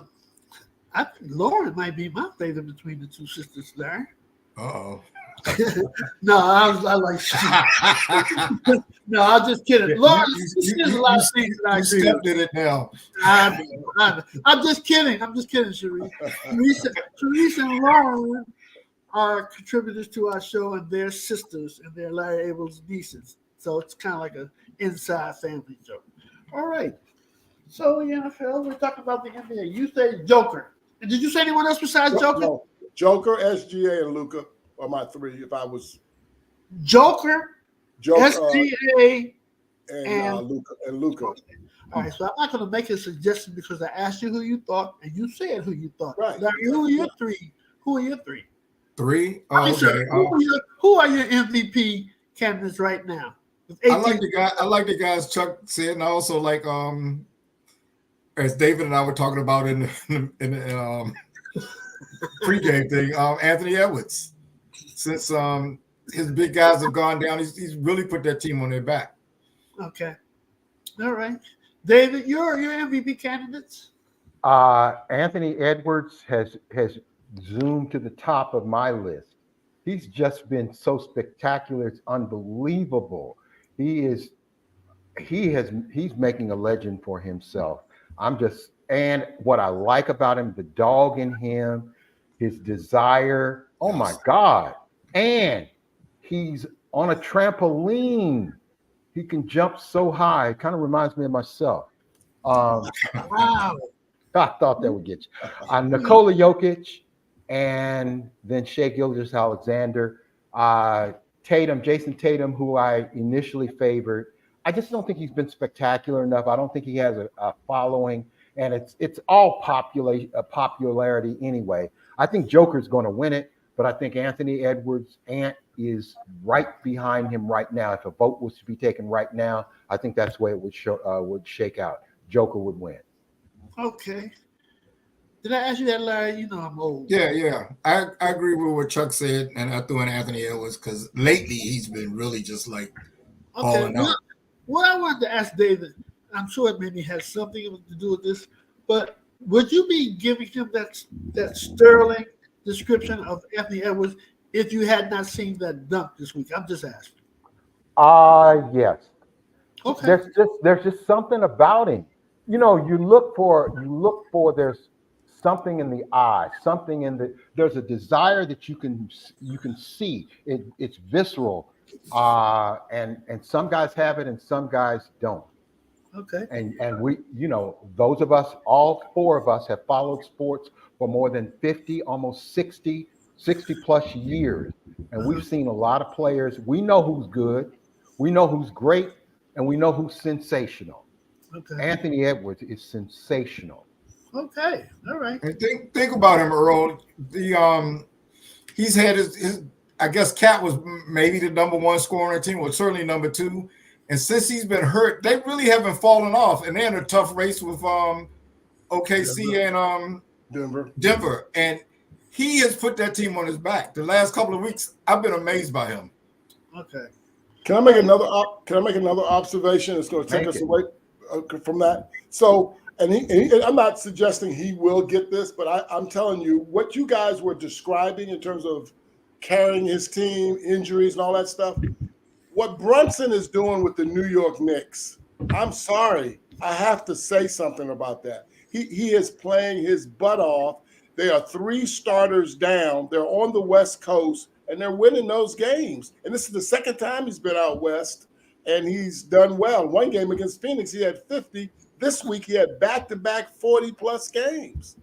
A: think Lauren might be my favorite between the two sisters there.
D: Uh-oh.
A: No, I like no, I'm just kidding. Lauren, there's a lot of things that I agree
D: stepped in it now.
A: I'm just kidding, Sharice. Sharice and Lauren are contributors to our show, and they're sisters, and they're Larry Abel's nieces. So it's kind of like an inside family joke. All right. So the NFL, we're talking about the NBA. You say Joker. And did you say anyone else besides Joker?
B: No. Joker, SGA, and Luka are my three. If I was
A: Joker, SGA,
B: and Luka.
A: All right, so I'm not going to make a suggestion because I asked you who you thought, and you said who you thought.
B: Right.
A: Now, who are your three?
D: Three? Oh, okay.
A: Who are your MVP candidates right now?
D: I like the guys Chuck said, and I also like as David and I were talking about in the pregame thing, Anthony Edwards. Since his big guys have gone down, he's really put that team on their back.
A: Okay. All right. David, your MVP candidates?
C: Anthony Edwards has zoomed to the top of my list. He's just been so spectacular. It's unbelievable. He's making a legend for himself. I'm just And what I like about him, the dog in him, his desire. Oh my God. And he's on a trampoline. He can jump so high. It kind of reminds me of myself.
A: Wow.
C: I thought that would get you. Nikola Jokic and then Shai Gilgeous-Alexander. Tatum, Jason Tatum, who I initially favored. I just don't think he's been spectacular enough. I don't think he has a following, and it's all popularity anyway. I think Joker's going to win it, but I think Anthony Edwards' aunt is right behind him right now. If a vote was to be taken right now, I think that's the way it would shake out. Joker would win.
A: Okay. Did I ask you that, Larry? You know I'm old.
D: Yeah. I agree with what Chuck said, and I threw in Anthony Edwards because lately he's been really just like balling out.
A: What I wanted to ask David, I'm sure it maybe has something to do with this, but would you be giving him that sterling description of Anthony Edwards if you had not seen that dunk this week? I'm just asking.
C: Yes.
A: Okay.
C: There's just something about him. You know, you look for there's something in the eye, there's a desire that you can see. It's visceral. And some guys have it and some guys don't.
A: Okay.
C: And we, those of us, all four of us have followed sports for more than 50, almost 60 plus years. And we've seen a lot of players. We know who's good, we know who's great, and we know who's sensational.
A: Okay.
C: Anthony Edwards is sensational.
A: Okay. All right.
D: And think about him, Earl. He's had his I guess Cat was maybe the number one scorer on the team, or certainly number two. And since he's been hurt, they really haven't fallen off. And they're in a tough race with OKC and Denver. And he has put that team on his back. The last couple of weeks, I've been amazed by him.
A: Okay.
B: Can I make another observation? It's going to take us away from that. So, and I'm not suggesting he will get this, but I'm telling you what you guys were describing in terms of carrying his team, injuries, and all that stuff. What Brunson is doing with the New York Knicks, I'm sorry, I have to say something about that. He is playing his butt off. They are 3 starters down. They're on the West Coast, and they're winning those games. And this is the second time he's been out West, and he's done well. One game against Phoenix, he had 50. This week, he had back-to-back 40-plus games.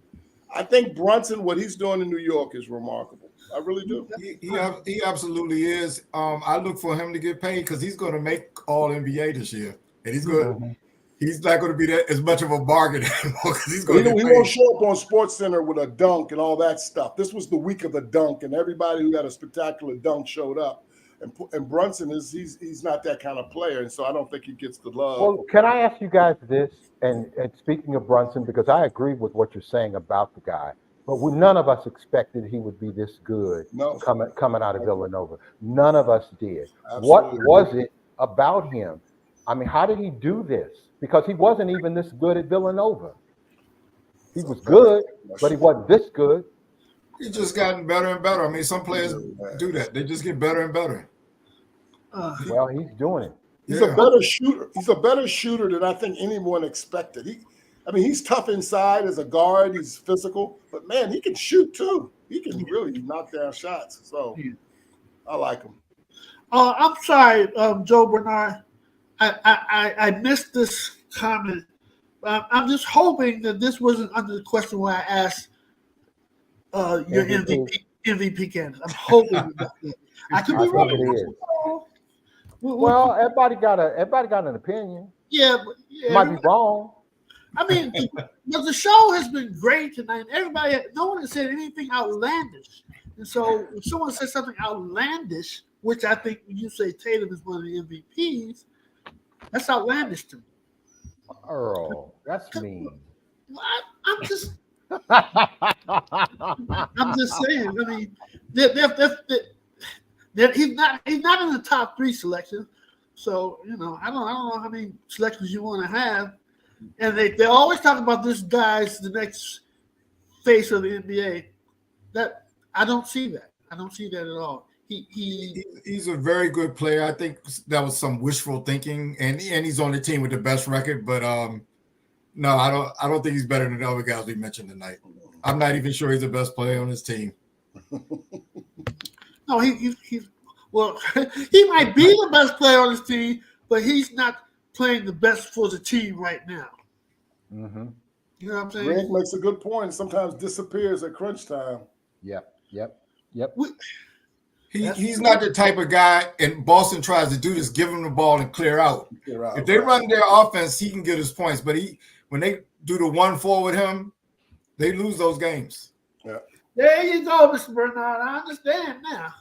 B: I think Brunson, what he's doing in New York is remarkable. I really do.
D: He absolutely is. I look for him to get paid because he's going to make All NBA this year, and he's not going to be that as much of a bargain anymore because he's going to.
B: He won't show up on SportsCenter with a dunk and all that stuff. This was the week of the dunk, and everybody who had a spectacular dunk showed up. And Brunson he's not that kind of player, and so I don't think he gets the love.
C: Well, can I ask you guys this? And speaking of Brunson, because I agree with what you're saying about the guy. But none of us expected he would be this good coming out of Villanova. None of us did. Absolutely. What was it about him? I mean, how did he do this? Because he wasn't even this good at Villanova. He was good, but he wasn't this good.
D: He's just gotten better and better. I mean, some players do that. They just get better and better.
C: Well, he's doing it.
B: He's a better shooter. He's a better shooter than I think anyone expected. He's tough inside as a guard. He's physical, but man, he can shoot too. He can really knock down shots. So I like him.
A: I'm sorry, Joe Bernard. I missed this comment. I'm just hoping that this wasn't under the question where I asked your MVP candidate. I'm hoping that. I could be wrong.
C: Well, everybody got an opinion.
A: Yeah, but
C: might be wrong.
A: I mean, but the show has been great tonight. No one has said anything outlandish. And so if someone says something outlandish, which I think you say Tatum is one of the MVPs, that's outlandish to me.
C: Earl, that's mean.
A: I'm just saying. I mean, he's not in the top 3 selection. So, I don't know how many selections you want to have. And they always talk about this guy's the next face of the NBA. That I don't see that. I don't see that at all.
D: He's a very good player. I think that was some wishful thinking, and he's on the team with the best record. But No, I don't think he's better than the other guys we mentioned tonight. I'm not even sure he's the best player on his team.
A: No, he's well, he might be the best player on his team, but he's not playing the best for the team right now.
C: Mm-hmm.
A: You know what I'm saying?
B: Greg makes a good point. Sometimes disappears at crunch time.
C: Yep.
D: He's not the type of guy, and Boston tries to do this, give him the ball and clear out. If they run their offense, he can get his points. But when they do the 1-4 with him, they lose those games.
B: Yeah.
A: There you go, Mr. Bernard. I understand now.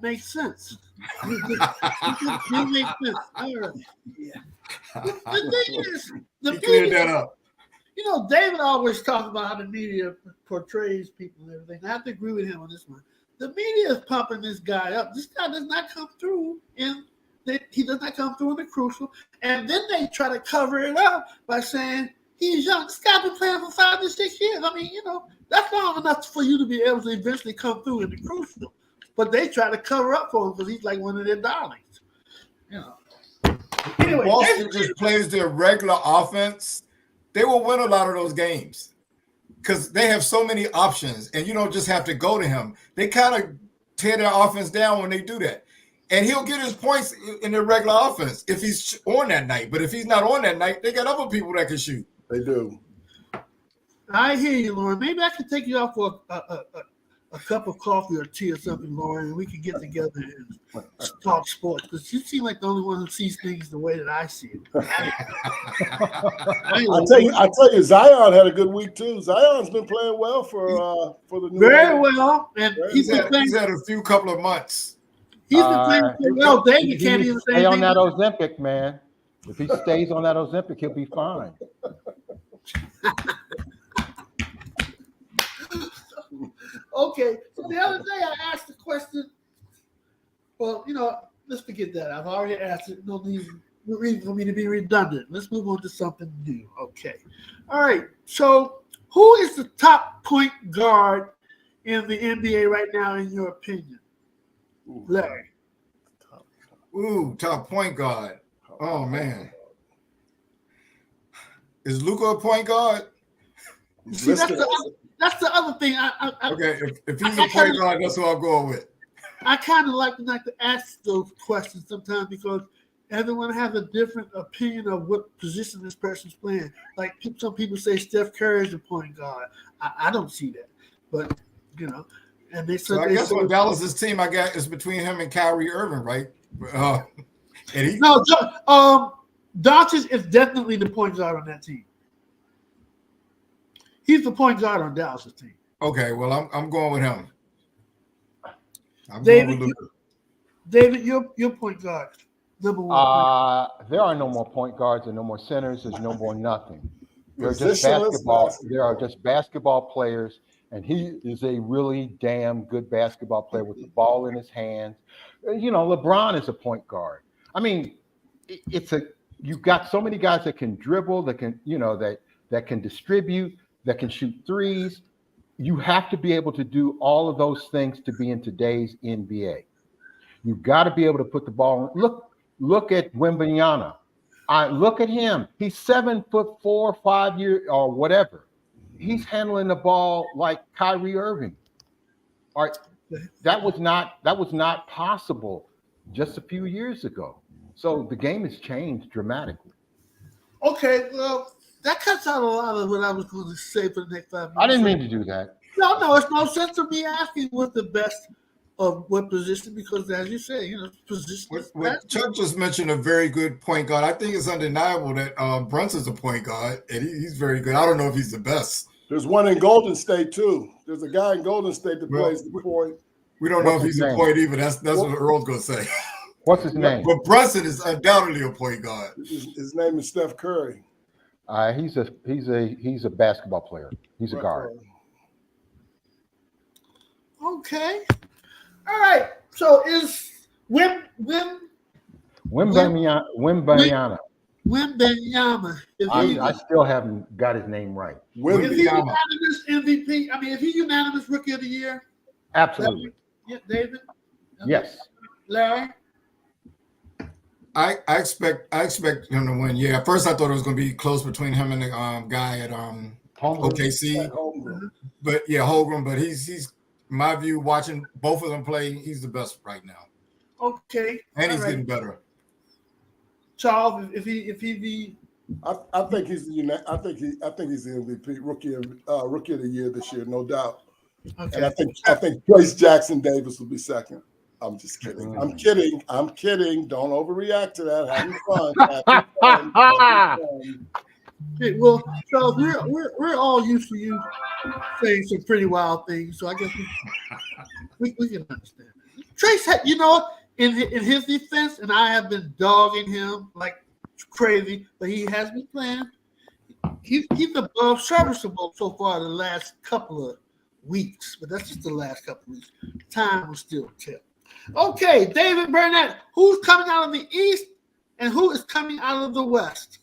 A: Makes sense. It makes sense. All right. Yeah. The thing is,
D: he cleared that up.
A: You know, David always talks about how the media portrays people and everything. I have to agree with him on this one. The media is pumping this guy up. This guy does not come through he does not come through in the crucial. And then they try to cover it up by saying he's young. This guy's been playing for 5 to 6 years. I mean, you know, that's long enough for you to be able to eventually come through in the crucial. But they try to cover up for him because he's like one of their darlings. You know. Anyway,
D: Boston just plays their regular offense. They will win a lot of those games because they have so many options, and you don't just have to go to him. They kind of tear their offense down when they do that. And he'll get his points in their regular offense if he's on that night. But if he's not on that night, they got other people that can shoot.
B: They do.
A: I hear you, Lauren. Maybe I can take you out for a cup of coffee or tea or something, Lauren, and we can get together and talk sports. Because you seem like the only one who sees things the way that I see it.
B: I tell you, Zion had a good week too. Zion's been playing well for the new
A: very well, and he's had
D: a few couple of months.
A: He's been playing pretty well. David can't even say
C: stay on that Ozempic, man. If he stays on that Ozempic, he'll be fine.
A: Okay, so the other day I asked the question. Well, you know, let's forget that. I've already asked it. No reason for me to be redundant. Let's move on to something new. Okay. All right. So, who is the top point guard in the NBA right now, in your opinion? Larry.
D: Top point guard. Oh, man. Is Luka a point guard?
A: See, that's the other thing.
D: Okay, if he's a point guard, that's who I'm going with.
A: I kind of like to ask those questions sometimes because everyone has a different opinion of what position this person's playing. Like some people say Steph Curry is a point guard. I don't see that, but you know, and they said.
D: So I guess on Dallas's team, I guess is between him and Kyrie Irving, right?
A: Doncic is definitely the point guard on that team. He's the point guard on Dallas' team.
D: Okay, well, I'm going with him.
A: David, your point guard, number one.
C: There are no more point guards and no more centers. There's no more nothing. They're just basketball. There are just basketball players, and he is a really damn good basketball player with the ball in his hands. You know, LeBron is a point guard. I mean, you've got so many guys that can dribble, that can, you know, that can distribute, that can shoot threes. You have to be able to do all of those things to be in today's NBA. You've got to be able to put the ball in. Look at Wembanyama. Look at him. He's 7'4", 5 years or whatever. He's handling the ball like Kyrie Irving. All right, that was not possible just a few years ago. So the game has changed dramatically.
A: Okay, well, that cuts out a lot of what I was going to say for the next 5 minutes.
C: I didn't mean to do that.
A: No, it's no sense of me asking what the best of what position, because as you say, you know, position.
D: Chuck just mentioned a very good point guard. I think it's undeniable that Brunson's a point guard, and he's very good. I don't know if he's the best.
B: There's one in Golden State too. There's a guy in Golden State that plays the point.
D: We don't know if he's a point either. That's what Earl's gonna say.
C: What's his name?
D: But Brunson is undoubtedly a point guard.
B: His name is Steph Curry.
C: He's a basketball player. He's a guard.
A: Okay. All right. So is
C: Wembanyama. I still haven't got his name right.
A: Is he unanimous MVP? I mean, is he unanimous Rookie of the Year?
C: Absolutely.
A: Yeah, David?
C: Yes.
A: Larry?
D: I expect him to win. Yeah, at first I thought it was going to be close between him and the guy at OKC, but yeah, Holmgren. But he's in my view, watching both of them play, he's the best right now.
A: Okay,
D: and he's getting better.
A: Charles, if he be,
B: I think he's the MVP, rookie of the year this year, no doubt.
A: okay.
B: And I think Trace Jackson Davis will be second. I'm just kidding. I'm kidding. Don't overreact to that. Having fun. Having fun.
A: Okay, well, Charles, we're all used to you saying some pretty wild things, so I guess we can understand. Trace had, in his defense, and I have been dogging him like crazy, but he has been playing. He's above serviceable so far the last couple of weeks, but that's just the last couple of weeks. Time will still tell. Okay, David Burnett, who's coming out of the East and who is coming out of the West?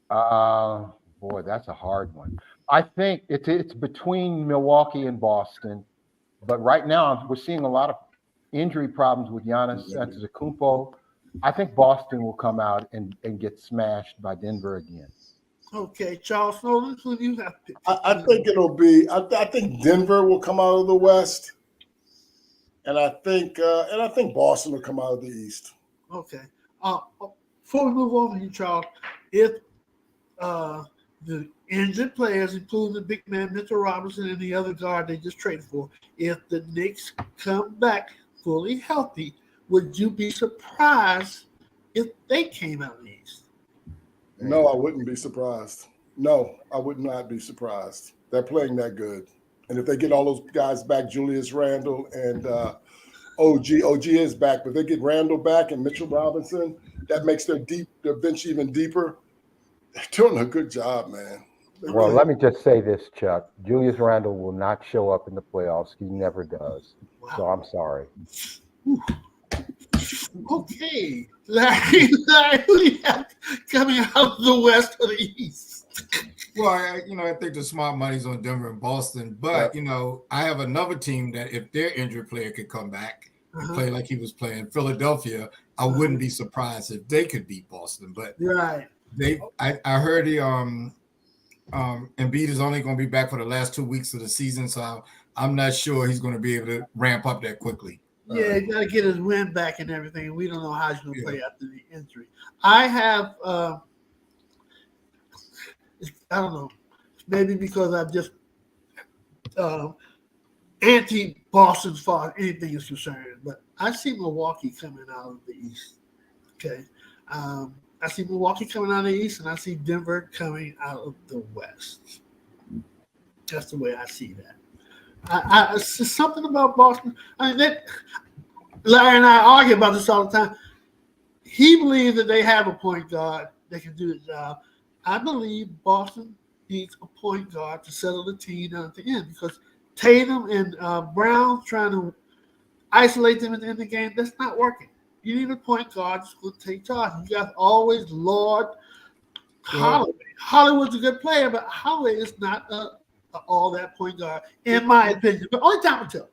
C: Boy, that's a hard one. I think it's between Milwaukee and Boston, but right now we're seeing a lot of injury problems with Giannis Antetokounmpo. I think Boston will come out and get smashed by Denver again.
A: Okay, Charles Snowden, who do you have picked?
B: I think it'll be. I think Denver will come out of the West, and I think Boston will come out of the East.
A: Okay. Before we move on to you, Charles, if the injured players, including the big man Mitchell Robinson and the other guard they just traded for, if the Knicks come back fully healthy, would you be surprised if they came out of the East?
B: No, I wouldn't be surprised. No, I would not be surprised. They're playing that good. And if they get all those guys back, Julius Randle and OG is back, but they get Randle back and Mitchell Robinson, that makes their bench even deeper. They're doing a good job, man.
C: Well, let me just say this, Chuck. Julius Randle will not show up in the playoffs. He never does. Wow. So I'm sorry.
A: Okay. Larry, who do you have coming out of the West or the East?
D: Well, I think the smart money's on Denver and Boston, but I have another team that if their injured player could come back and play like he was playing, Philadelphia, I wouldn't be surprised if they could beat Boston. But I heard the Embiid is only going to be back for the last 2 weeks of the season, so I'm not sure he's going to be able to ramp up that quickly.
A: Yeah, he got to get his win back and everything. We don't know how he's going to play after the injury. I have, I don't know, maybe because I'm just anti-Boston as far as anything is concerned, but I see Milwaukee coming out of the East. Okay. I see Milwaukee coming out of the East, and I see Denver coming out of the West. That's the way I see that. It's just something about Boston. I mean, Larry and I argue about this all the time. He believes that they have a point guard that can do the job. I believe Boston needs a point guard to settle the team down at the end because Tatum and Brown trying to isolate them at the end of the game, that's not working. You need a point guard that's going to take charge. You got always Lord Holloway. Hollywood's a good player, but Holloway is not all that point guard, in my opinion. But only time will tell.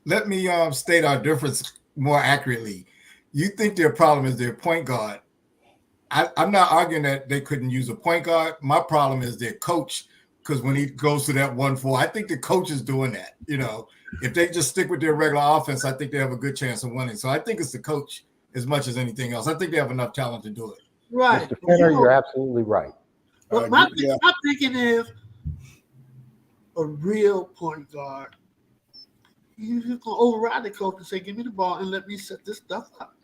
D: Let me state our difference more accurately. You think their problem is their point guard. I'm not arguing that they couldn't use a point guard. My problem is their coach, because when he goes to that 1-4, I think the coach is doing that. If they just stick with their regular offense, I think they have a good chance of winning. So I think it's the coach as much as anything else. I think they have enough talent to do it.
A: Right.
C: Mr. Finner, you're absolutely right.
A: But my thinking is a real point guard. He's just going to override the coach and say, give me the ball and let me set this stuff up.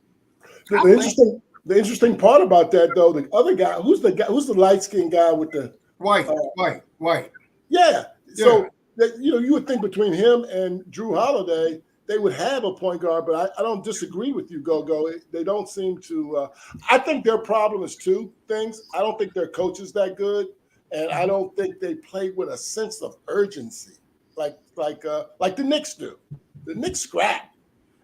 B: The interesting part about that, though, the other guy, who's the light-skinned guy with the
D: White.
B: Yeah. So you would think between him and Drew Holiday, they would have a point guard, but I don't disagree with you, Go. They don't seem to. I think their problem is two things. I don't think their coach is that good, and I don't think they play with a sense of urgency like the Knicks do. The Knicks scrap,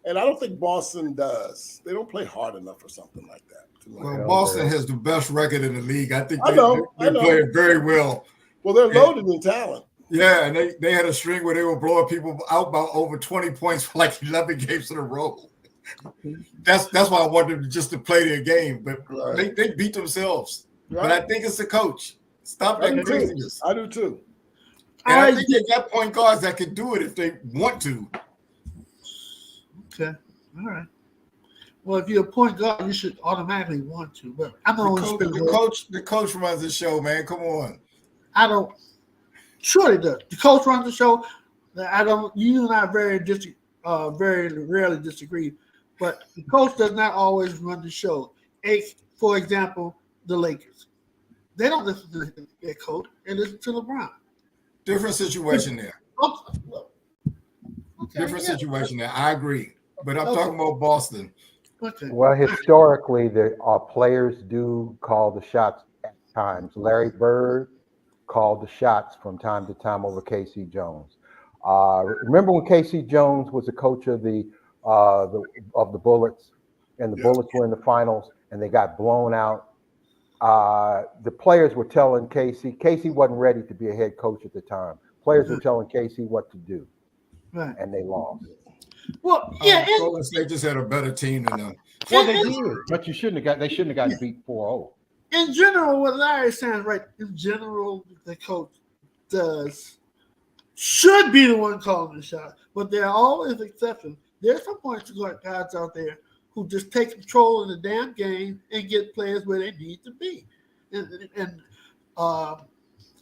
B: and I don't think Boston does. They don't play hard enough or something like that.
D: Well, Boston has the best record in the league. I think they're playing very well.
B: Well, they're loaded in talent.
D: Yeah, and they had a string where they were blowing people out by over 20 points for like 11 games in a row. That's why I want them just to play their game, but
B: Right.
D: they beat themselves.
B: Right.
D: But I think it's the coach. Stop
B: I
D: that
B: do
D: craziness.
B: too. I do too.
D: And I think they got point guards that can do it if they want to.
A: Okay. All right. Well, if you're a point guard, you should automatically want to. But I'm the only
D: The coach runs the show, man. Come on.
A: I don't. Sure, he does. The coach runs the show. I don't. You and I very rarely disagree, but the coach does not always run the show. For example, the Lakers. They don't listen to their coach. They listen to LeBron.
D: Different situation there. Different situation there. I agree. But I'm talking about Boston.
A: Okay.
C: Well, historically, the players do call the shots at times. Larry Bird called the shots from time to time over K.C. Jones. Remember when K.C. Jones was the coach of the Bullets, and the Bullets were in the finals, and they got blown out. The players were telling Casey wasn't ready to be a head coach at the time. Players were telling Casey what to do,
A: right,
C: and they lost.
A: Well, yeah,
D: Golden State just had a better team than them.
C: Well, they did, but they shouldn't have gotten beat 4-0.
A: In general, what Larry sounds right. In general, the coach should be the one calling the shot, but there are always exceptions. There's some points guys out there who just take control of the damn game and get players where they need to be. And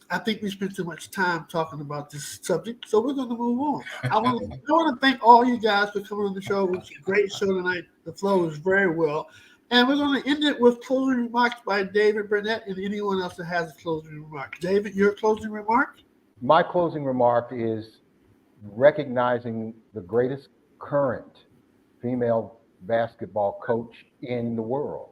A: I think we spent too much time talking about this subject, so we're going to move on. I want to thank all you guys for coming on the show. It was a great show tonight. The flow was very well. And we're going to end it with closing remarks by David Burnett and anyone else that has a closing remark. David, your closing remark?
C: My closing remark is recognizing the greatest current female basketball coach in the world,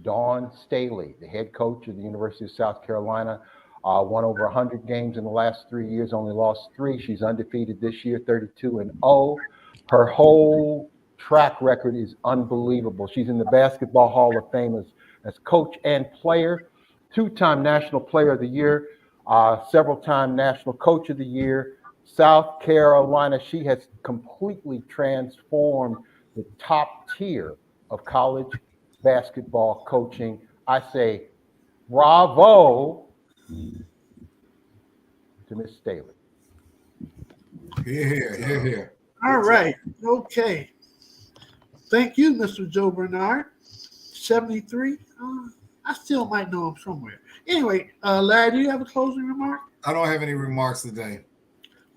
C: Dawn Staley, the head coach of the University of South Carolina, won over 100 games in the last 3 years, only lost 3. She's undefeated this year, 32-0. Her whole track record is unbelievable. She's in the Basketball Hall of Fame as coach and player, 2-time National Player of the Year, several-time National Coach of the Year. South Carolina, she has completely transformed the top tier of college basketball coaching. I say bravo to Miss Staley.
D: Here.
A: All right. Okay. Thank you, Mr. Joe Bernard. 73. I still might know him somewhere. Anyway, Larry, do you have a closing remark?
D: I don't have any remarks today.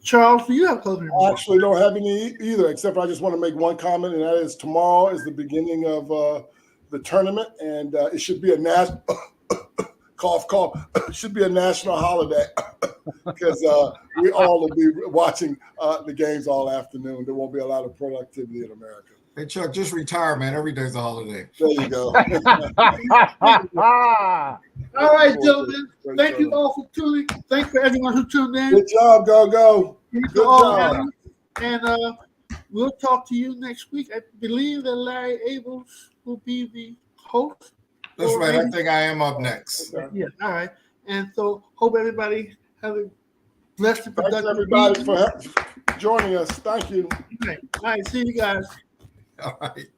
A: Charles, do you have a closing remark?
B: I actually don't have any either, except I just want to make one comment, and that is tomorrow is the beginning of the tournament, and it should be a national cough. It should be a national holiday because we all will be watching the games all afternoon. There won't be a lot of productivity in America.
D: Hey, Chuck, just retire, man. Every day's a holiday.
B: There you go.
A: All right, gentlemen. Thank you all for tuning. Thanks for everyone who tuned in.
B: Good job, go. Good job.
A: And we'll talk to you next week. I believe that Larry Abels will be the host.
D: That's right. I think I am up next.
A: Okay. Yeah. All right. And so hope everybody have a blessed and productive
B: Thanks, everybody, for joining us. Thank you.
A: All right. See you guys.
D: All right.